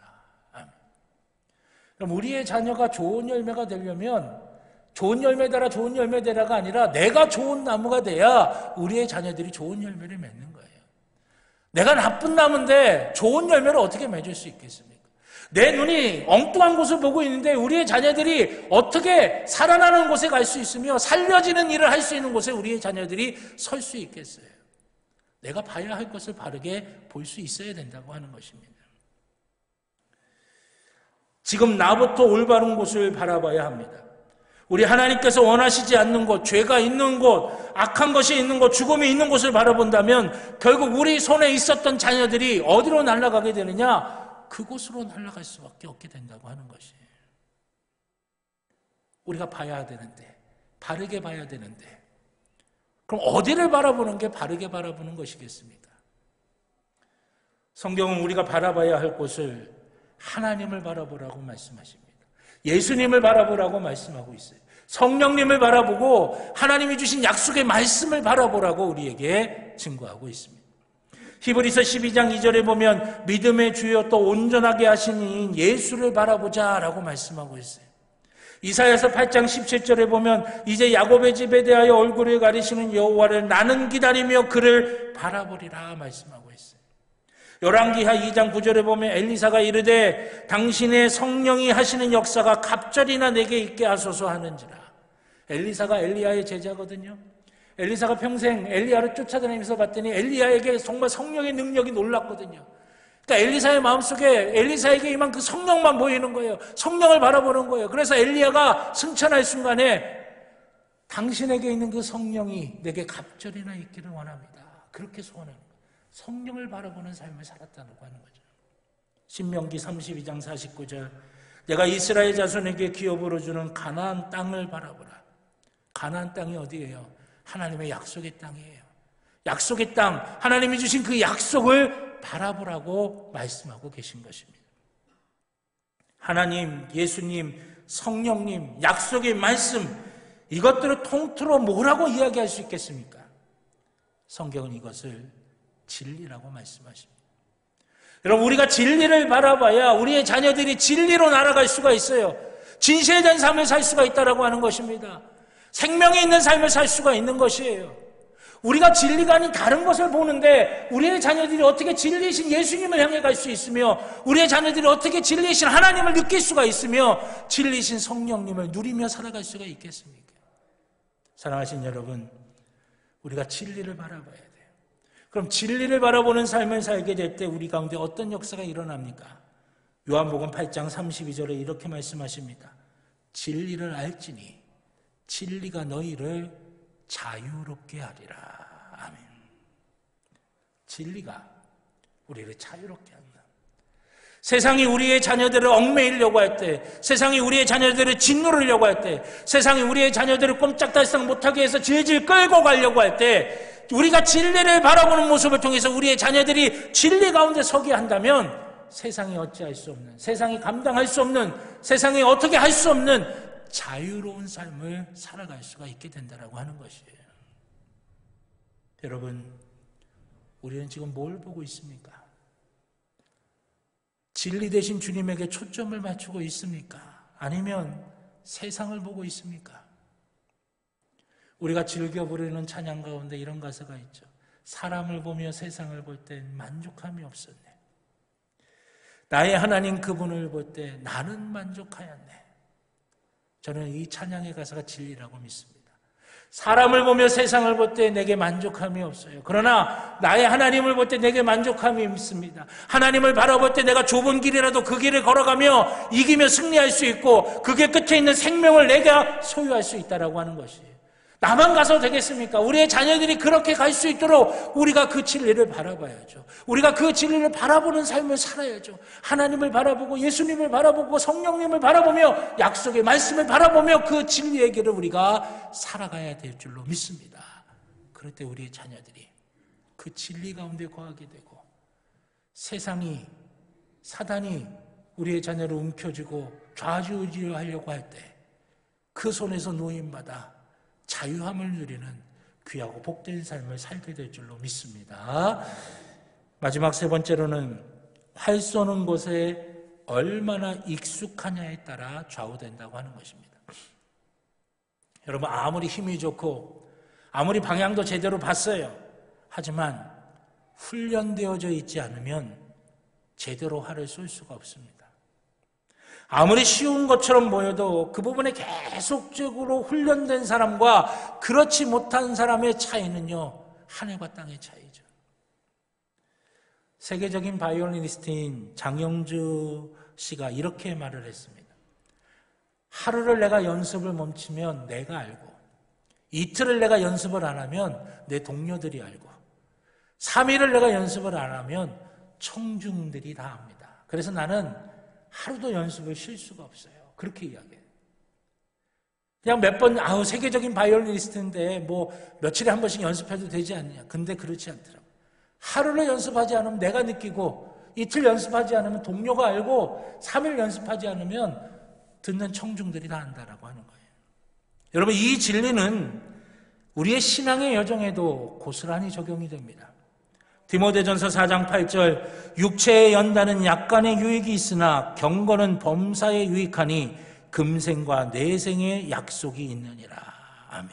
아멘. 그럼 우리의 자녀가 좋은 열매가 되려면 좋은 열매되라, 좋은 열매되라가 아니라 내가 좋은 나무가 돼야 우리의 자녀들이 좋은 열매를 맺는 거예요. 내가 나쁜 나무인데 좋은 열매를 어떻게 맺을 수 있겠습니까? 내 눈이 엉뚱한 곳을 보고 있는데 우리의 자녀들이 어떻게 살아나는 곳에 갈 수 있으며 살려지는 일을 할 수 있는 곳에 우리의 자녀들이 설 수 있겠어요? 내가 봐야 할 것을 바르게 볼 수 있어야 된다고 하는 것입니다. 지금 나부터 올바른 곳을 바라봐야 합니다. 우리 하나님께서 원하시지 않는 곳, 죄가 있는 곳, 악한 것이 있는 곳, 죽음이 있는 곳을 바라본다면 결국 우리 손에 있었던 자녀들이 어디로 날아가게 되느냐? 그곳으로 날아갈 수밖에 없게 된다고 하는 것이에요. 우리가 봐야 되는데, 바르게 봐야 되는데, 그럼 어디를 바라보는 게 바르게 바라보는 것이겠습니까? 성경은 우리가 바라봐야 할 곳을 하나님을 바라보라고 말씀하십니다. 예수님을 바라보라고 말씀하고 있어요. 성령님을 바라보고 하나님이 주신 약속의 말씀을 바라보라고 우리에게 증거하고 있습니다. 히브리서 12장 2절에 보면 믿음의 주여 또 온전하게 하시는 예수를 바라보자라고 말씀하고 있어요. 이사야서 8장 17절에 보면 이제 야곱의 집에 대하여 얼굴을 가리시는 여호와를 나는 기다리며 그를 바라보리라 말씀하고 있어요. 열왕기하 2장 9절에 보면 엘리사가 이르되 당신의 성령이 하시는 역사가 갑절이나 내게 있게 하소서 하는지라. 엘리사가 엘리야의 제자거든요. 엘리사가 평생 엘리야를 쫓아다니면서 봤더니 엘리야에게 정말 성령의 능력이 놀랐거든요. 그러니까 엘리사의 마음속에 엘리사에게 임한 그 성령만 보이는 거예요. 성령을 바라보는 거예요. 그래서 엘리야가 승천할 순간에 당신에게 있는 그 성령이 내게 갑절이나 있기를 원합니다. 그렇게 소원하는 거예요. 성령을 바라보는 삶을 살았다고 하는 거죠. 신명기 32장 49절 내가 이스라엘 자손에게 기업으로 주는 가나안 땅을 바라보라. 가나안 땅이 어디예요? 하나님의 약속의 땅이에요. 약속의 땅, 하나님이 주신 그 약속을 바라보라고 말씀하고 계신 것입니다. 하나님, 예수님, 성령님, 약속의 말씀, 이것들을 통틀어 뭐라고 이야기할 수 있겠습니까? 성경은 이것을 진리라고 말씀하십니다. 여러분, 우리가 진리를 바라봐야 우리의 자녀들이 진리로 날아갈 수가 있어요. 진실에 대한 삶을 살 수가 있다고 하는 것입니다. 생명이 있는 삶을 살 수가 있는 것이에요. 우리가 진리가 아닌 다른 것을 보는데 우리의 자녀들이 어떻게 진리이신 예수님을 향해 갈 수 있으며 우리의 자녀들이 어떻게 진리이신 하나님을 느낄 수가 있으며 진리이신 성령님을 누리며 살아갈 수가 있겠습니까? 사랑하신 여러분, 우리가 진리를 바라봐야 돼요. 그럼 진리를 바라보는 삶을 살게 될 때 우리 가운데 어떤 역사가 일어납니까? 요한복음 8장 32절에 이렇게 말씀하십니다. 진리를 알지니 진리가 너희를 자유롭게 하리라. 아멘. 진리가 우리를 자유롭게 한다. 세상이 우리의 자녀들을 얽매이려고 할 때, 세상이 우리의 자녀들을 짓누르려고 할 때, 세상이 우리의 자녀들을 꼼짝달싹 못하게 해서 질질 끌고 가려고 할 때, 우리가 진리를 바라보는 모습을 통해서 우리의 자녀들이 진리 가운데 서게 한다면 세상이 어찌할 수 없는, 세상이 감당할 수 없는, 세상이 어떻게 할 수 없는 자유로운 삶을 살아갈 수가 있게 된다고 하는 것이에요. 여러분, 우리는 지금 뭘 보고 있습니까? 진리 되신 주님에게 초점을 맞추고 있습니까? 아니면 세상을 보고 있습니까? 우리가 즐겨 부르는 찬양 가운데 이런 가사가 있죠. 사람을 보며 세상을 볼 때 만족함이 없었네. 나의 하나님 그분을 볼 때 나는 만족하였네. 저는 이 찬양의 가사가 진리라고 믿습니다. 사람을 보며 세상을 볼 때 내게 만족함이 없어요. 그러나 나의 하나님을 볼 때 내게 만족함이 있습니다. 하나님을 바라볼 때 내가 좁은 길이라도 그 길을 걸어가며 이기며 승리할 수 있고 그게 끝에 있는 생명을 내가 소유할 수 있다라고 하는 것이에요. 나만 가서 되겠습니까? 우리의 자녀들이 그렇게 갈 수 있도록 우리가 그 진리를 바라봐야죠. 우리가 그 진리를 바라보는 삶을 살아야죠. 하나님을 바라보고 예수님을 바라보고 성령님을 바라보며 약속의 말씀을 바라보며 그 진리의 길을 우리가 살아가야 될 줄로 믿습니다. 그럴 때 우리의 자녀들이 그 진리 가운데 거하게 되고 세상이 사단이 우리의 자녀를 움켜쥐고 좌지우지하려고 할 때 그 손에서 노임받아 자유함을 누리는 귀하고 복된 삶을 살게 될 줄로 믿습니다. 마지막 세 번째로는 활 쏘는 곳에 얼마나 익숙하냐에 따라 좌우된다고 하는 것입니다. 여러분, 아무리 힘이 좋고 아무리 방향도 제대로 봤어요. 하지만 훈련되어져 있지 않으면 제대로 활을 쏠 수가 없습니다. 아무리 쉬운 것처럼 보여도 그 부분에 계속적으로 훈련된 사람과 그렇지 못한 사람의 차이는요, 하늘과 땅의 차이죠. 세계적인 바이올리니스트인 장영주 씨가 이렇게 말을 했습니다. 하루를 내가 연습을 멈추면 내가 알고, 이틀을 내가 연습을 안 하면 내 동료들이 알고, 3일을 내가 연습을 안 하면 청중들이 다 압니다. 그래서 나는 하루도 연습을 쉴 수가 없어요. 그렇게 이야기해요. 그냥 몇 번, 세계적인 바이올리니스트인데 뭐 며칠에 한 번씩 연습해도 되지 않냐. 근데 그렇지 않더라고요. 하루를 연습하지 않으면 내가 느끼고, 이틀 연습하지 않으면 동료가 알고, 3일 연습하지 않으면 듣는 청중들이 다 안다라고 하는 거예요. 여러분, 이 진리는 우리의 신앙의 여정에도 고스란히 적용이 됩니다. 디모데전서 4장 8절, 육체의 연단은 약간의 유익이 있으나 경건은 범사에 유익하니 금생과 내생의 약속이 있느니라. 아멘.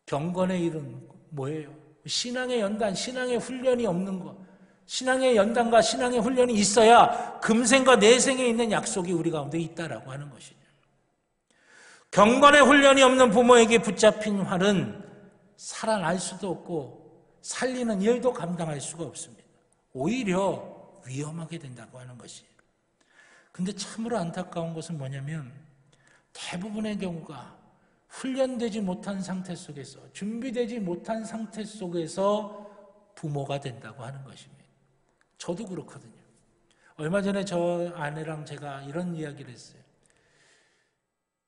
경건의 일은 뭐예요? 신앙의 연단, 신앙의 훈련이 없는 것. 신앙의 연단과 신앙의 훈련이 있어야 금생과 내생에 있는 약속이 우리 가운데 있다라고 하는 것이죠. 경건의 훈련이 없는 부모에게 붙잡힌 활은 살아날 수도 없고 살리는 일도 감당할 수가 없습니다. 오히려 위험하게 된다고 하는 것이에요. 근데 참으로 안타까운 것은 뭐냐면 대부분의 경우가 훈련되지 못한 상태 속에서, 준비되지 못한 상태 속에서 부모가 된다고 하는 것입니다. 저도 그렇거든요. 얼마 전에 저 아내랑 제가 이런 이야기를 했어요.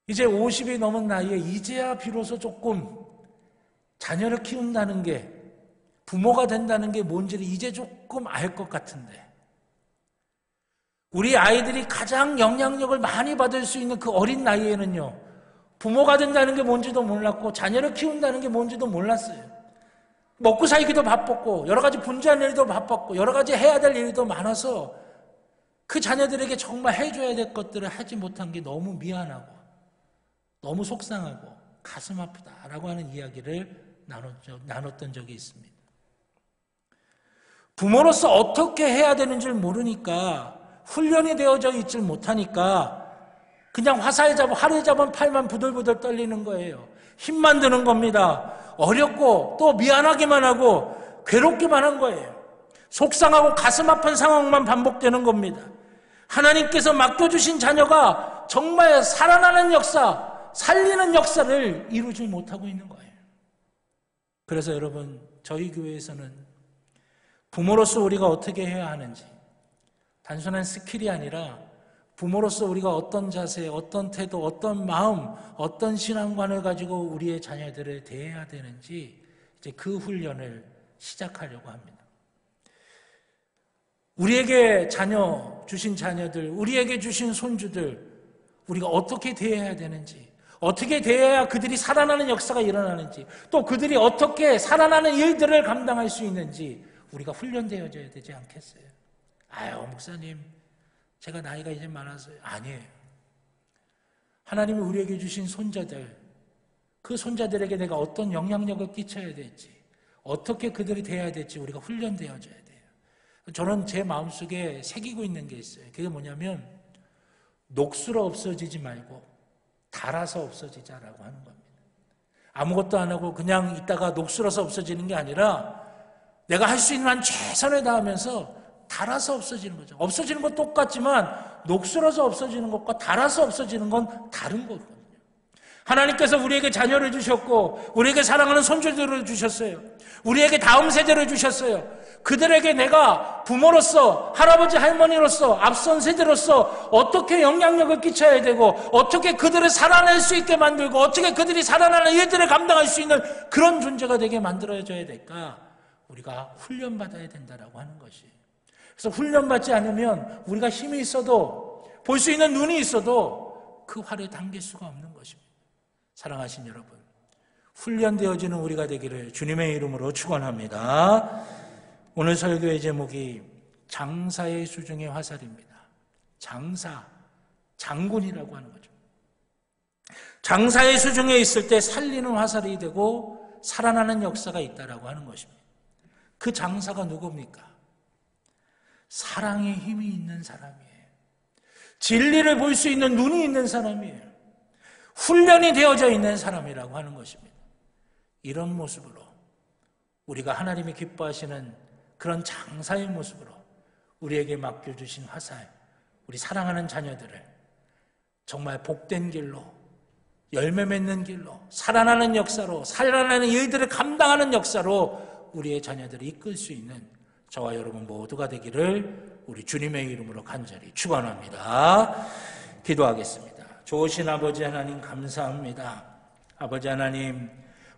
이제 50이 넘은 나이에 이제야 비로소 조금 자녀를 키운다는 게, 부모가 된다는 게 뭔지를 이제 조금 알 것 같은데, 우리 아이들이 가장 영향력을 많이 받을 수 있는 그 어린 나이에는요, 부모가 된다는 게 뭔지도 몰랐고 자녀를 키운다는 게 뭔지도 몰랐어요. 먹고 살기도 바빴고 여러 가지 분주한 일도 바빴고 여러 가지 해야 될 일도 많아서 그 자녀들에게 정말 해줘야 될 것들을 하지 못한 게 너무 미안하고 너무 속상하고 가슴 아프다라고 하는 이야기를 나눴던 적이 있습니다. 부모로서 어떻게 해야 되는 줄 모르니까, 훈련이 되어져 있질 못하니까 그냥 화살 잡은 팔만 부들부들 떨리는 거예요. 힘만 드는 겁니다. 어렵고 또 미안하기만 하고 괴롭기만 한 거예요. 속상하고 가슴 아픈 상황만 반복되는 겁니다. 하나님께서 맡겨주신 자녀가 정말 살아나는 역사, 살리는 역사를 이루지 못하고 있는 거예요. 그래서 여러분, 저희 교회에서는 부모로서 우리가 어떻게 해야 하는지, 단순한 스킬이 아니라 부모로서 우리가 어떤 자세, 어떤 태도, 어떤 마음, 어떤 신앙관을 가지고 우리의 자녀들을 대해야 되는지 이제 그 훈련을 시작하려고 합니다. 우리에게 주신 자녀들, 우리에게 주신 손주들, 우리가 어떻게 대해야 되는지, 어떻게 대해야 그들이 살아나는 역사가 일어나는지, 또 그들이 어떻게 살아나는 일들을 감당할 수 있는지 우리가 훈련되어져야 되지 않겠어요? 목사님, 제가 나이가 이제 많아서요. 아니에요. 하나님이 우리에게 주신 손자들, 그 손자들에게 내가 어떤 영향력을 끼쳐야 될지, 어떻게 그들이 돼야 될지 우리가 훈련되어져야 돼요. 저는 제 마음속에 새기고 있는 게 있어요. 그게 뭐냐면 녹슬어 없어지지 말고 닳아서 없어지자라고 하는 겁니다. 아무것도 안 하고 그냥 있다가 녹슬어서 없어지는 게 아니라 내가 할 수 있는 한 최선을 다하면서 닳아서 없어지는 거죠. 없어지는 건 똑같지만 녹슬어서 없어지는 것과 닳아서 없어지는 건 다른 거거든요. 하나님께서 우리에게 자녀를 주셨고 우리에게 사랑하는 손주들을 주셨어요. 우리에게 다음 세대를 주셨어요. 그들에게 내가 부모로서 할아버지 할머니로서 앞선 세대로서 어떻게 영향력을 끼쳐야 되고 어떻게 그들을 살아낼 수 있게 만들고 어떻게 그들이 살아나는 일들을 감당할 수 있는 그런 존재가 되게 만들어져야 될까? 우리가 훈련받아야 된다라고 하는 것이. 그래서 훈련받지 않으면 우리가 힘이 있어도 볼 수 있는 눈이 있어도 그 활을 당길 수가 없는 것입니다. 사랑하신 여러분, 훈련되어지는 우리가 되기를 주님의 이름으로 축원합니다. 오늘 설교의 제목이 장사의 수중의 화살입니다. 장사, 장군이라고 하는 거죠. 장사의 수중에 있을 때 살리는 화살이 되고 살아나는 역사가 있다라고 하는 것입니다. 그 장사가 누굽니까? 사랑의 힘이 있는 사람이에요. 진리를 볼 수 있는 눈이 있는 사람이에요. 훈련이 되어져 있는 사람이라고 하는 것입니다. 이런 모습으로 우리가 하나님이 기뻐하시는 그런 장사의 모습으로 우리에게 맡겨주신 화살, 우리 사랑하는 자녀들을 정말 복된 길로, 열매 맺는 길로, 살아나는 역사로, 살아나는 일들을 감당하는 역사로 우리의 자녀들을 이끌 수 있는 저와 여러분 모두가 되기를 우리 주님의 이름으로 간절히 축원합니다. 기도하겠습니다. 좋으신 아버지 하나님 감사합니다. 아버지 하나님,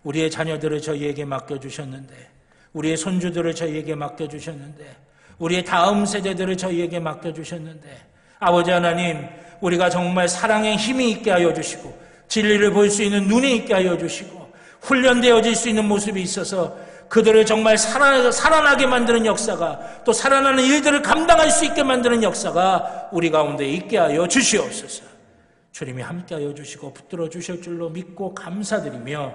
우리의 자녀들을 저희에게 맡겨주셨는데, 우리의 손주들을 저희에게 맡겨주셨는데, 우리의 다음 세대들을 저희에게 맡겨주셨는데, 아버지 하나님, 우리가 정말 사랑의 힘이 있게 하여 주시고 진리를 볼 수 있는 눈이 있게 하여 주시고 훈련되어질 수 있는 모습이 있어서 그들을 정말 살아나게 만드는 역사가, 또 살아나는 일들을 감당할 수 있게 만드는 역사가 우리 가운데 있게 하여 주시옵소서. 주님이 함께하여 주시고 붙들어 주실 줄로 믿고 감사드리며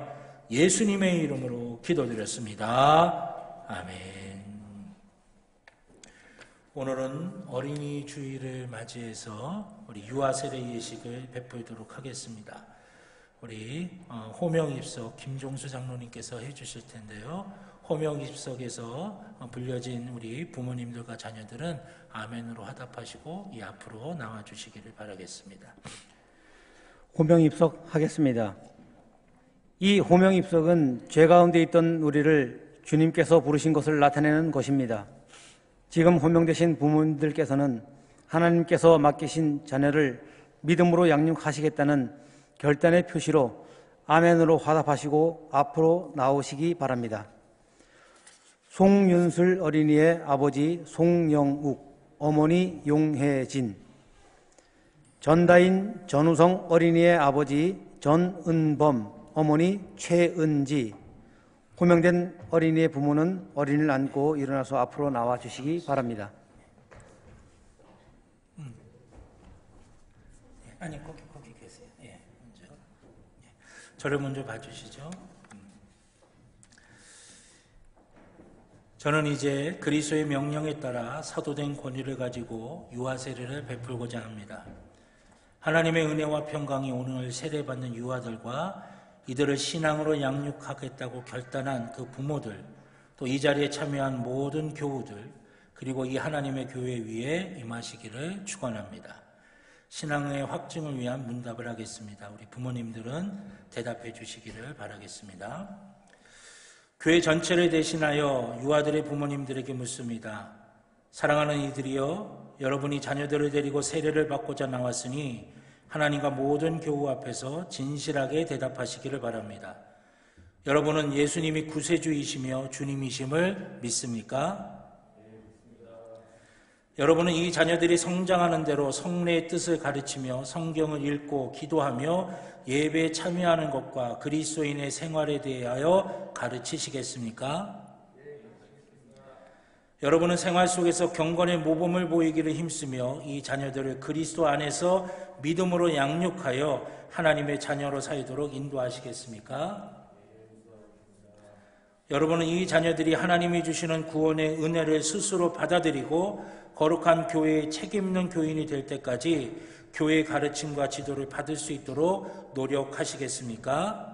예수님의 이름으로 기도드렸습니다. 아멘. 오늘은 어린이 주일을 맞이해서 우리 유아세례 예식을 베풀도록 하겠습니다. 우리 호명입석 김종수 장로님께서 해주실 텐데요. 호명입석에서 불려진 우리 부모님들과 자녀들은 아멘으로 화답하시고 이 앞으로 나와주시기를 바라겠습니다. 호명입석 하겠습니다. 이 호명입석은 죄 가운데 있던 우리를 주님께서 부르신 것을 나타내는 것입니다. 지금 호명되신 부모님들께서는 하나님께서 맡기신 자녀를 믿음으로 양육하시겠다는 결단의 표시로 아멘으로 화답하시고 앞으로 나오시기 바랍니다. 송윤술 어린이의 아버지 송영욱, 어머니 용혜진, 전다인 전우성 어린이의 아버지 전은범, 어머니 최은지. 호명된 어린이의 부모는 어린이를 안고 일어나서 앞으로 나와 주시기 바랍니다. 아니, 거기 계세요. 예, 먼저. 예. 저를 먼저 봐주시죠. 저는 이제 그리스도의 명령에 따라 사도된 권위를 가지고 유아 세례를 베풀고자 합니다. 하나님의 은혜와 평강이 오늘 세례받는 유아들과 이들을 신앙으로 양육하겠다고 결단한 그 부모들, 또 이 자리에 참여한 모든 교우들, 그리고 이 하나님의 교회 위에 임하시기를 축원합니다. 신앙의 확증을 위한 문답을 하겠습니다. 우리 부모님들은 대답해 주시기를 바라겠습니다. 교회 전체를 대신하여 유아들의 부모님들에게 묻습니다. 사랑하는 이들이여, 여러분이 자녀들을 데리고 세례를 받고자 나왔으니 하나님과 모든 교우 앞에서 진실하게 대답하시기를 바랍니다. 여러분은 예수님이 구세주이시며 주님이심을 믿습니까? 여러분은 이 자녀들이 성장하는 대로 성례의 뜻을 가르치며 성경을 읽고 기도하며 예배에 참여하는 것과 그리스도인의 생활에 대하여 가르치시겠습니까? 여러분은 생활 속에서 경건의 모범을 보이기를 힘쓰며 이 자녀들을 그리스도 안에서 믿음으로 양육하여 하나님의 자녀로 살도록 인도하시겠습니까? 여러분은 이 자녀들이 하나님이 주시는 구원의 은혜를 스스로 받아들이고 거룩한 교회의 책임 있는 교인이 될 때까지 교회의 가르침과 지도를 받을 수 있도록 노력하시겠습니까?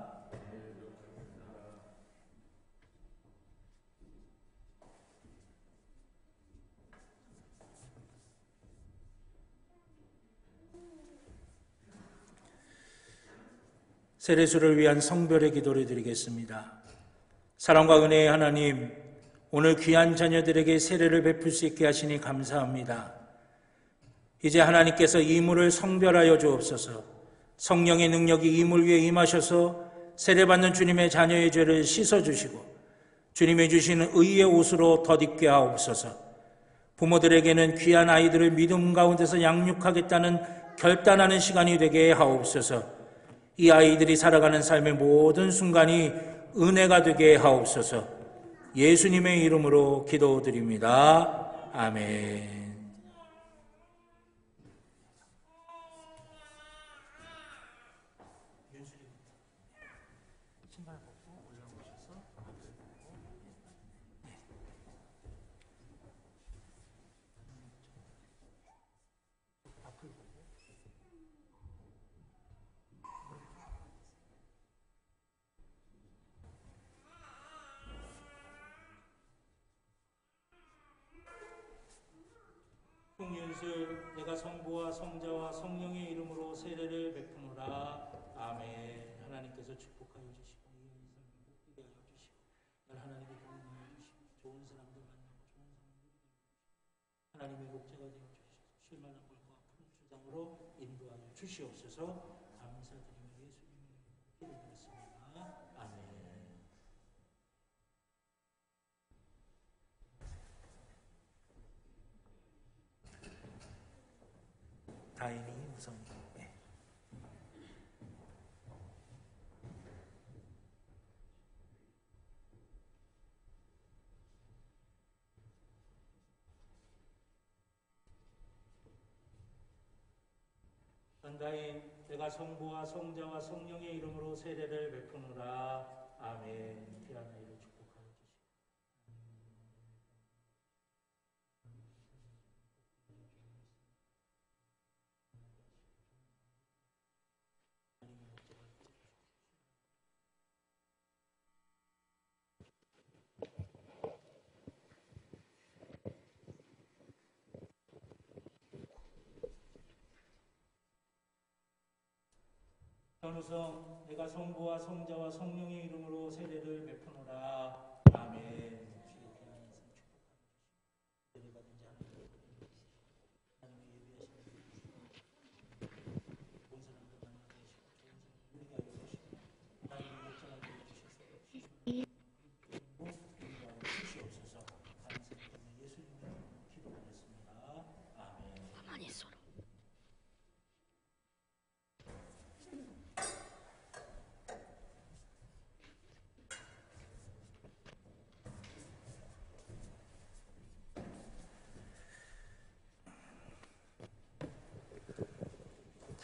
세례수를 위한 성별의 기도를 드리겠습니다. 사랑과 은혜의 하나님, 오늘 귀한 자녀들에게 세례를 베풀 수 있게 하시니 감사합니다. 이제 하나님께서 이물을 성별하여 주옵소서. 성령의 능력이 이물 위에 임하셔서 세례받는 주님의 자녀의 죄를 씻어주시고 주님이 주시는 의의 옷으로 덧입게 하옵소서. 부모들에게는 귀한 아이들을 믿음 가운데서 양육하겠다는 결단하는 시간이 되게 하옵소서. 이 아이들이 살아가는 삶의 모든 순간이 은혜가 되게 하옵소서. 예수님의 이름으로 기도드립니다. 아멘. 홍윤술, 내가 성부와 성자와 성령의 이름으로 세례를 베푸노라. 아멘. 하나님께서 축복하여 주시고 이 인생을 복되게 하여 주시고 날 하나님의 도움을 주시고 좋은 사람들 만나고 좋은 사람들 하나님의 목자가 되어 주시고 쉴만한 걸과 푸른 주장으로 인도하여 주시옵소서. 감사드리며 예수님의 이름으로 기도드렸습니다. 아멘. 다행히 우선 전다인 내가 성부와 성자와 성령의 이름으로 세례를 베푸노라. 아멘. 귀한 아이를 축복하여 주시고 현우성, 내가 성부와 성자와 성령의 이름으로 세례를 베푸노라. 아멘. 주의 귀한 인생 축복하여 주시고 세례받은 자 하나님의 예비하신 본 사람들 만나게 하시고 좋은 사람들 누리게 하여 주시고 하나님의 목자가 되어 주시옵소서. 감사드리며 예수님의 기도드렸습니다. 아멘. 가만히 있어라.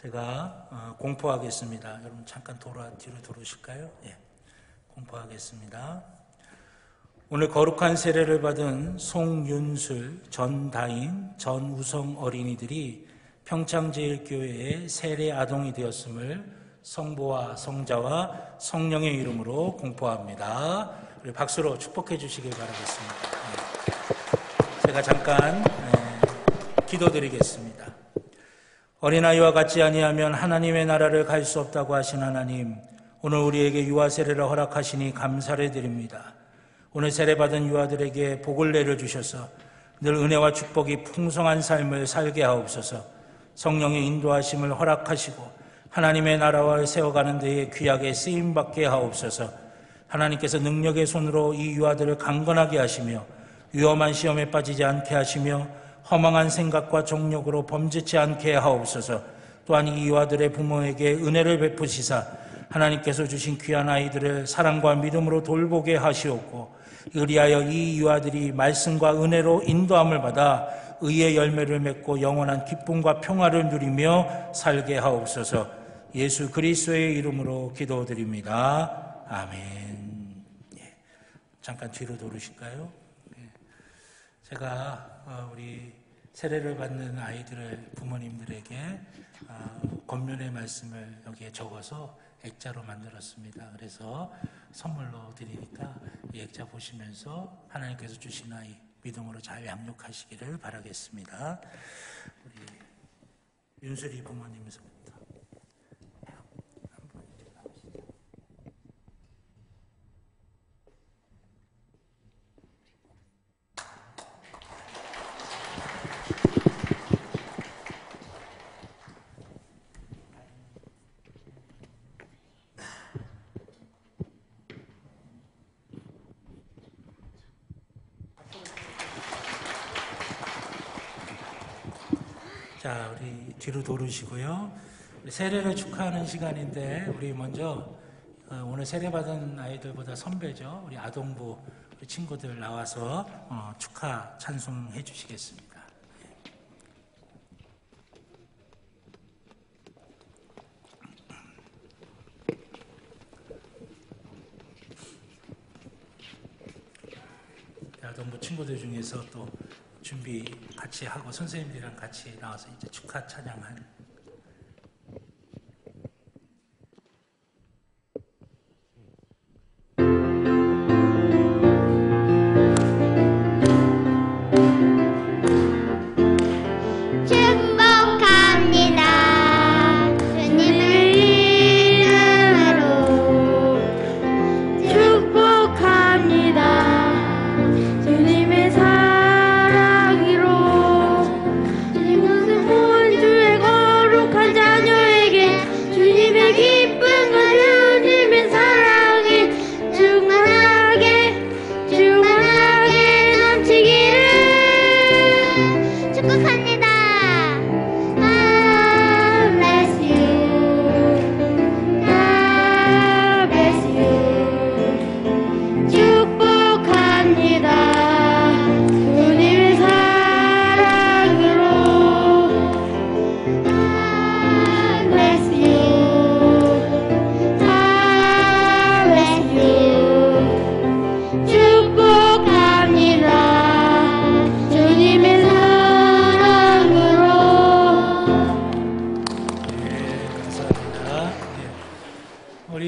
제가 공포하겠습니다. 여러분 잠깐 뒤로 돌으실까요? 예, 공포하겠습니다. 오늘 거룩한 세례를 받은 송윤술, 전다인, 전우성 어린이들이 평창제일교회의 세례 아동이 되었음을 성부와 성자와 성령의 이름으로 공포합니다. 우리 박수로 축복해 주시길 바라겠습니다. 제가 잠깐 기도드리겠습니다. 어린아이와 같지 아니하면 하나님의 나라를 갈 수 없다고 하신 하나님, 오늘 우리에게 유아 세례를 허락하시니 감사를 드립니다. 오늘 세례받은 유아들에게 복을 내려주셔서 늘 은혜와 축복이 풍성한 삶을 살게 하옵소서. 성령의 인도하심을 허락하시고 하나님의 나라를 세워가는 데에 귀하게 쓰임받게 하옵소서. 하나님께서 능력의 손으로 이 유아들을 강건하게 하시며 위험한 시험에 빠지지 않게 하시며 허망한 생각과 정욕으로 범죄치 않게 하옵소서. 또한 이 유아들의 부모에게 은혜를 베푸시사 하나님께서 주신 귀한 아이들을 사랑과 믿음으로 돌보게 하시옵고 의리하여 이 유아들이 말씀과 은혜로 인도함을 받아 의의 열매를 맺고 영원한 기쁨과 평화를 누리며 살게 하옵소서. 예수 그리스도의 이름으로 기도드립니다. 아멘. 잠깐 뒤로 돌으실까요? 제가 우리 세례를 받는 아이들의 부모님들에게 권면의 말씀을 여기에 적어서 액자로 만들었습니다. 그래서 선물로 드리니까 이 액자 보시면서 하나님께서 주신 아이 믿음으로 잘 양육하시기를 바라겠습니다. 우리 윤슬이 부모님에서부터. 자, 우리 뒤로 돌으시고요. 세례를 축하하는 시간인데 우리 먼저 오늘 세례받은 아이들보다 선배죠. 우리 아동부 우리 친구들 나와서 축하 찬송해 주시겠습니다. 아동부 친구들 중에서 또 준비 같이 하고 선생님들이랑 같이 나와서 이제 축하 찬양한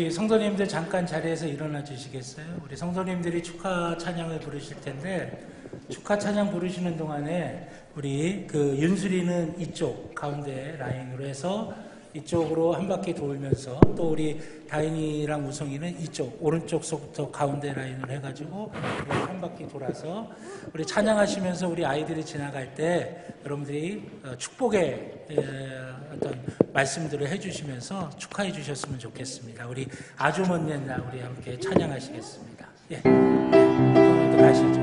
성도님들 잠깐 자리에서 일어나 주시겠어요? 우리 성도님들이 축하 찬양을 부르실 텐데 축하 찬양 부르시는 동안에 우리 윤수리는 이쪽 가운데 라인으로 해서 이쪽으로 한 바퀴 돌면서 또 우리 다인이랑 우성이는 이쪽 오른쪽서부터 가운데 라인을 해가지고 한 바퀴 돌아서 우리 찬양하시면서 우리 아이들이 지나갈 때 여러분들이 축복의 어떤 말씀들을 해주시면서 축하해 주셨으면 좋겠습니다. 우리 아주 먼 옛날 우리 함께 찬양하시겠습니다. 예, 오늘도 가시죠.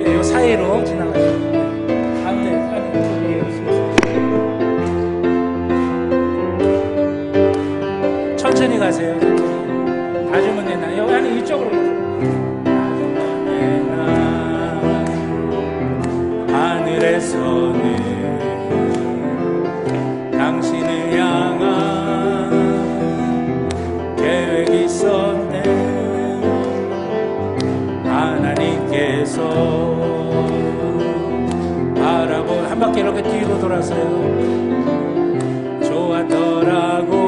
예, 요 사이로 지나가시죠. 가운데 아니 천천히 가세요. 아주 먼 옛날 여기 아니 이쪽으로. 아주 먼 옛날 하늘에서는 당신을 향한 계획이 있었네. 하나님께서 바라보 한 바퀴 이렇게 뒤로 돌아서요. 좋았더라고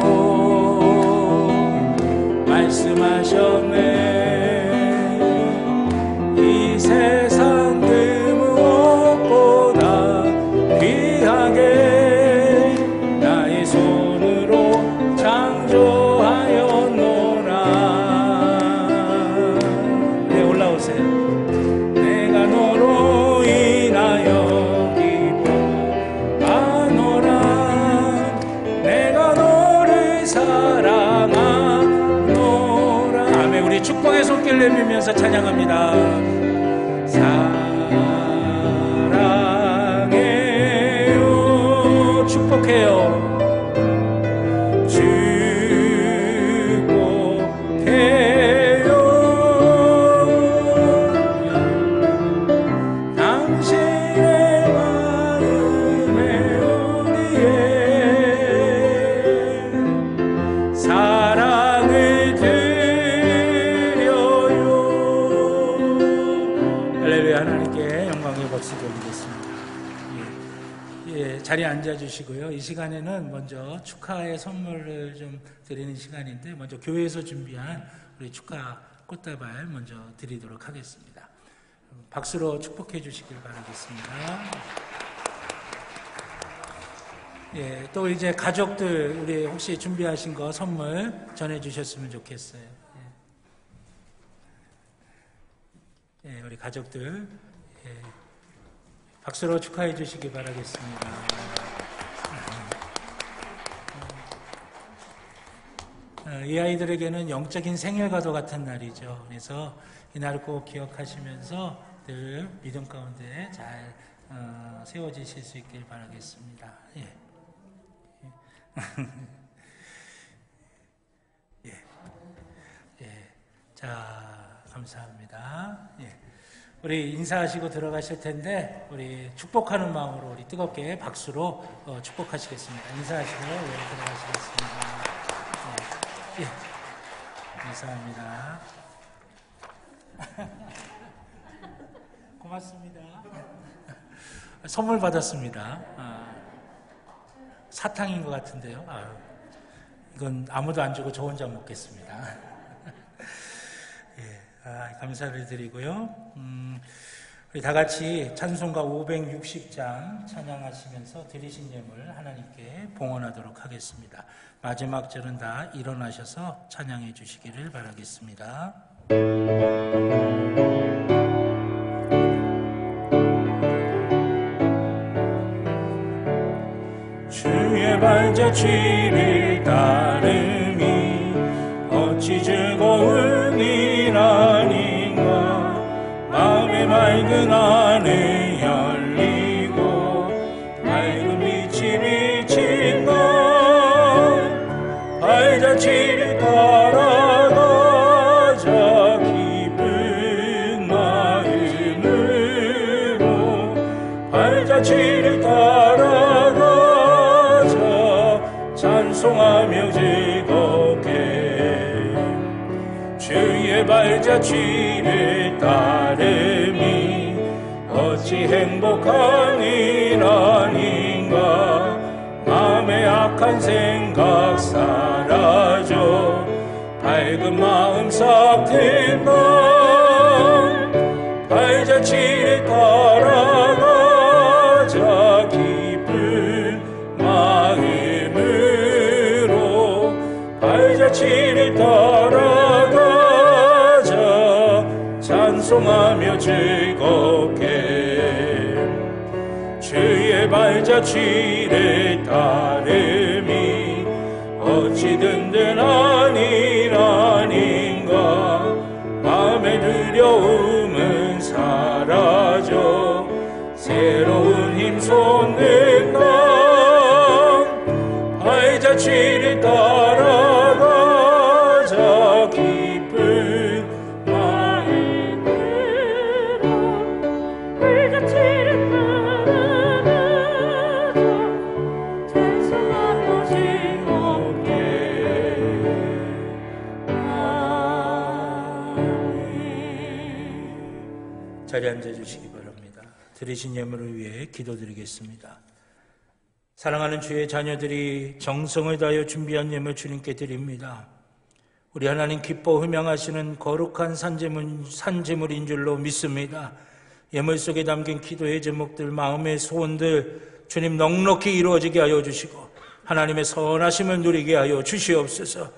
말씀하셨네. 이 세상 그 무엇보다 귀하게 나의 손으로 창조하였노라. 네, 올라오세요. 내가 너로 인하여 기뻐하노라. 내가 너를 사랑하노라. 아멘. 우리 축복의 손길 내밀면서 찬양합니다. 사랑해요. 축복해요. 당신의 마음에 우리의 사랑을 드려요. 할렐루야. 하나님 자리에 앉아주시고요. 이 시간에는 먼저 축하의 선물을 좀 드리는 시간인데 먼저 교회에서 준비한 우리 축하 꽃다발 먼저 드리도록 하겠습니다. 박수로 축복해 주시길 바라겠습니다. 예, 또 이제 가족들 우리 혹시 준비하신 거 선물 전해주셨으면 좋겠어요. 예, 우리 가족들 예, 박수로 축하해 주시기 바라겠습니다. 이 아이들에게는 영적인 생일과도 같은 날이죠. 그래서 이 날을 꼭 기억하시면서 늘 믿음 가운데 잘 세워지실 수 있길 바라겠습니다. 예. 예. 예. 자, 감사합니다. 예. 우리 인사하시고 들어가실 텐데 우리 축복하는 마음으로 우리 뜨겁게 박수로 축복하시겠습니다. 인사하시고 들어가시겠습니다. 예. 예. 감사합니다. 고맙습니다. 선물 받았습니다. 사탕인 것 같은데요. 이건 아무도 안 주고 저 혼자 먹겠습니다. 예, 감사를 드리고요. 우리 다 같이 찬송가 560장 찬양하시면서 드리신 예물 하나님께 봉헌하도록 하겠습니다. 마지막 절은 다 일어나셔서 찬양해 주시기를 바라겠습니다. 주의 발자취를 따름이 어찌 즐거운 일 아닌가. 마음의 맑은 하늘 열리고 밝은 빛이 비친다. 발자취를 따라가자 기쁜 마음으로. 발자취를 따라가자 찬송하며 즐겁게. 주의 발자취를 따름이 어찌 행복한 일 아닌가. 마음의 악한 생각 사라져 밝은 마음 싹 든다. 발자취를 따라가자 기쁜 마음으로. 발자취를 따라가자 찬송하며 즐겁게. 주의 발자취를 따름이 어찌 든든한 일 아닌가. 마음의 두려움은 사라져 새로운 힘 솟는다. 발자취를 따라가자 기쁜 마음으로. 발자취를 따라가자 찬송하며 즐겁게. 아멘. 자리에 앉아주시기 바랍니다. 드리신 예물을 위해 기도드리겠습니다. 사랑하는 주의 자녀들이 정성을 다하여 준비한 예물 주님께 드립니다. 우리 하나님 기뻐 흠양하시는 거룩한 산제물인 줄로 믿습니다. 예물 속에 담긴 기도의 제목들, 마음의 소원들 주님 넉넉히 이루어지게 하여 주시고 하나님의 선하심을 누리게 하여 주시옵소서.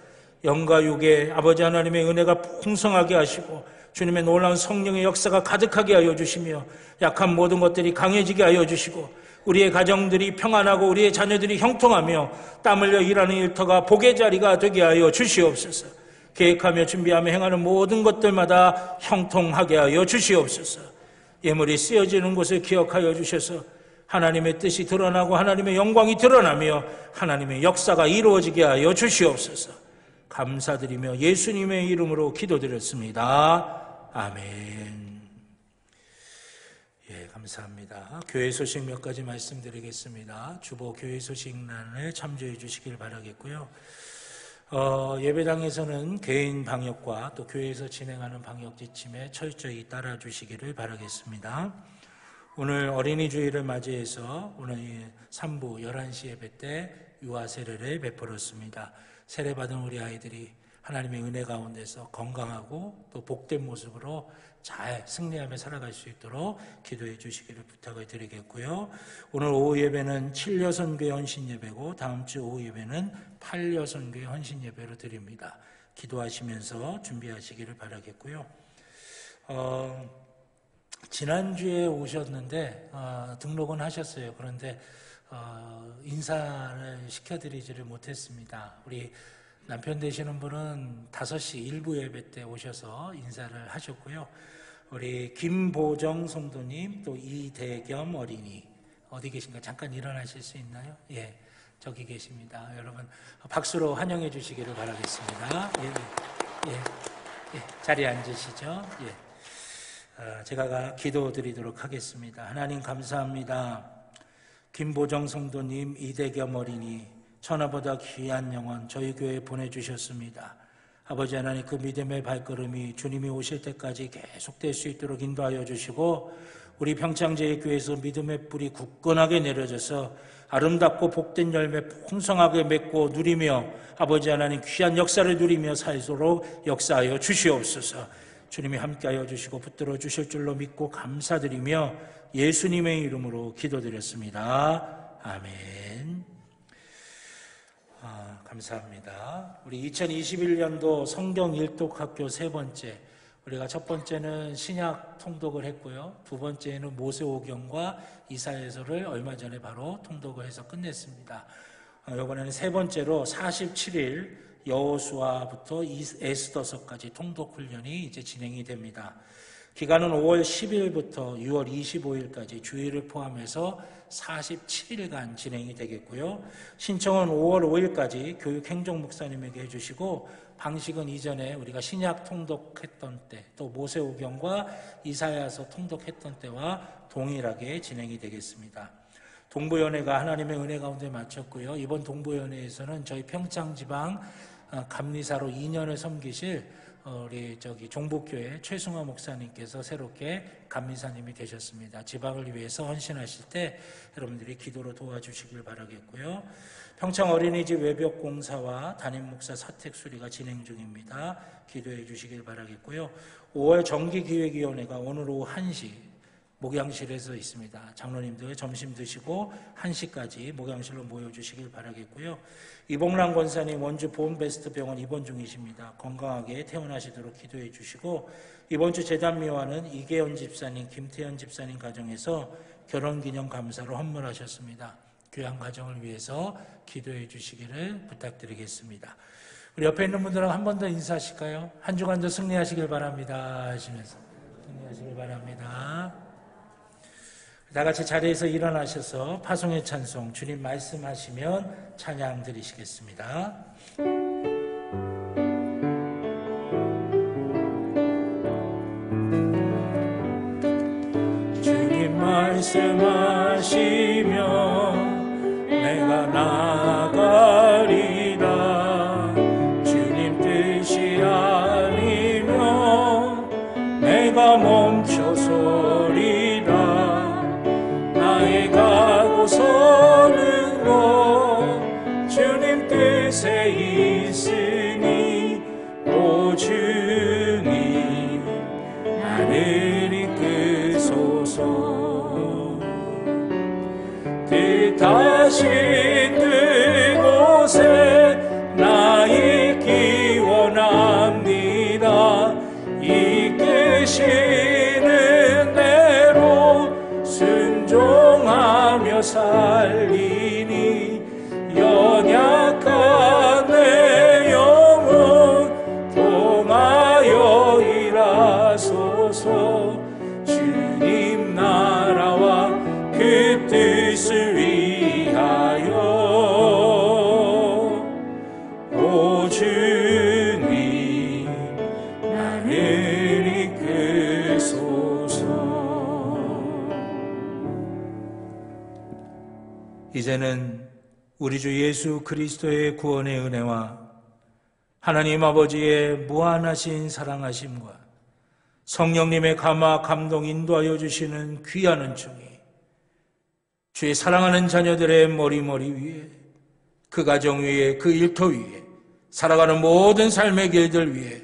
영과 육의 아버지 하나님의 은혜가 풍성하게 하시고 주님의 놀라운 성령의 역사가 가득하게 하여 주시며 약한 모든 것들이 강해지게 하여 주시고 우리의 가정들이 평안하고 우리의 자녀들이 형통하며 땀 흘려 일하는 일터가 복의 자리가 되게 하여 주시옵소서. 계획하며 준비하며 행하는 모든 것들마다 형통하게 하여 주시옵소서. 예물이 쓰여지는 곳을 기억하여 주셔서 하나님의 뜻이 드러나고 하나님의 영광이 드러나며 하나님의 역사가 이루어지게 하여 주시옵소서. 감사드리며 예수님의 이름으로 기도드렸습니다. 아멘. 예, 감사합니다. 교회 소식 몇 가지 말씀드리겠습니다. 주보 교회 소식란을 참조해 주시길 바라겠고요. 예배당에서는 개인 방역과 또 교회에서 진행하는 방역 지침에 철저히 따라 주시기를 바라겠습니다. 오늘 어린이 주일을 맞이해서 오늘 3부 11시 예배 때 유아 세례를 베풀었습니다. 세례받은 우리 아이들이 하나님의 은혜 가운데서 건강하고 또 복된 모습으로 잘 승리하며 살아갈 수 있도록 기도해 주시기를 부탁을 드리겠고요. 오늘 오후 예배는 7여선교회 헌신 예배고 다음 주 오후 예배는 8여선교회 헌신 예배로 드립니다. 기도하시면서 준비하시기를 바라겠고요. 지난주에 오셨는데 등록은 하셨어요. 그런데 인사를 시켜드리지를 못했습니다. 우리 남편 되시는 분은 5시 일부 예배 때 오셔서 인사를 하셨고요. 우리 김보정 성도님, 또 이대겸 어린이 어디 계신가? 잠깐 일어나실 수 있나요? 예, 저기 계십니다. 여러분 박수로 환영해 주시기를 바라겠습니다. 예, 자리에 앉으시죠. 예, 제가 기도드리도록 하겠습니다. 하나님 감사합니다. 김보정 성도님, 이대겸 어린이 천하보다 귀한 영혼 저희 교회에 보내주셨습니다. 아버지 하나님, 그 믿음의 발걸음이 주님이 오실 때까지 계속될 수 있도록 인도하여 주시고, 우리 평창제일교회에서 믿음의 뿌리 굳건하게 내려져서 아름답고 복된 열매 풍성하게 맺고 누리며 아버지 하나님 귀한 역사를 누리며 살도록 역사하여 주시옵소서. 주님이 함께하여 주시고 붙들어 주실 줄로 믿고 감사드리며 예수님의 이름으로 기도드렸습니다. 아멘. 감사합니다. 우리 2021년도 성경 일독학교 3번째, 우리가 첫 번째는 신약 통독을 했고요. 두 번째는 모세오경과 이사야서를 얼마 전에 바로 통독을 해서 끝냈습니다. 이번에는 세 번째로 47일 여호수아부터 에스더서까지 통독 훈련이 이제 진행이 됩니다. 기간은 5월 10일부터 6월 25일까지 주일을 포함해서 47일간 진행이 되겠고요. 신청은 5월 5일까지 교육행정목사님에게 해주시고, 방식은 이전에 우리가 신약 통독했던 때, 또 모세오경과 이사야서 통독했던 때와 동일하게 진행이 되겠습니다. 동부연회가 하나님의 은혜 가운데 마쳤고요. 이번 동부연회에서는 저희 평창지방 감리사로 2년을 섬기실 우리 종북교회 최승화 목사님께서 새롭게 감리사님이 되셨습니다. 지방을 위해서 헌신하실 때 여러분들이 기도로 도와주시길 바라겠고요. 평창 어린이집 외벽 공사와 담임 목사 사택 수리가 진행 중입니다. 기도해 주시길 바라겠고요. 5월 정기기획위원회가 오늘 오후 1시 목양실에서 있습니다. 장로님들 점심 드시고 1시까지 목양실로 모여주시길 바라겠고요. 이봉란 권사님 원주 보험베스트 병원 입원 중이십니다. 건강하게 퇴원하시도록 기도해 주시고, 이번 주 재단미화는 이계현 집사님, 김태현 집사님 가정에서 결혼기념 감사로 헌물하셨습니다. 귀한 가정을 위해서 기도해 주시기를 부탁드리겠습니다. 우리 옆에 있는 분들하고 한 번 더 인사하실까요? 한 주간도 승리하시길 바랍니다 하시면서 승리하시길 바랍니다. 다 같이 자리에서 일어나셔서 파송의 찬송, 주님 말씀하시면 찬양 드리시겠습니다. 주님 말씀하시면 내가 나아가리라. 주님 뜻이 아니면 내가 멈춰서리라. 나의 가고 서는 곳 주님 뜻에 있으니, 오 주님 나를 이끄소서. 뜻하신 그곳에 나 있기 원합니다. 이끄시는 대로 순종하며 살리니, 연약한 내 영혼 통하여 일하소서. 주님 나라와 그 뜻을 위하여, 오 주님 나를 이끄소서. 이제는 우리 주 예수 그리스도의 구원의 은혜와 하나님 아버지의 무한하신 사랑하심과 성령님의 감화 감동 인도하여 주시는 귀한 은총이 주의 사랑하는 자녀들의 머리 위에, 그 가정 위에, 그 일터 위에, 살아가는 모든 삶의 길들 위에,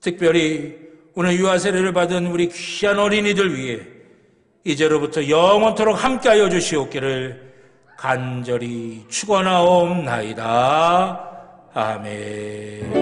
특별히 오늘 유아 세례를 받은 우리 귀한 어린이들 위에 이제로부터 영원토록 함께하여 주시옵기를 간절히 축원하옵나이다. 아멘.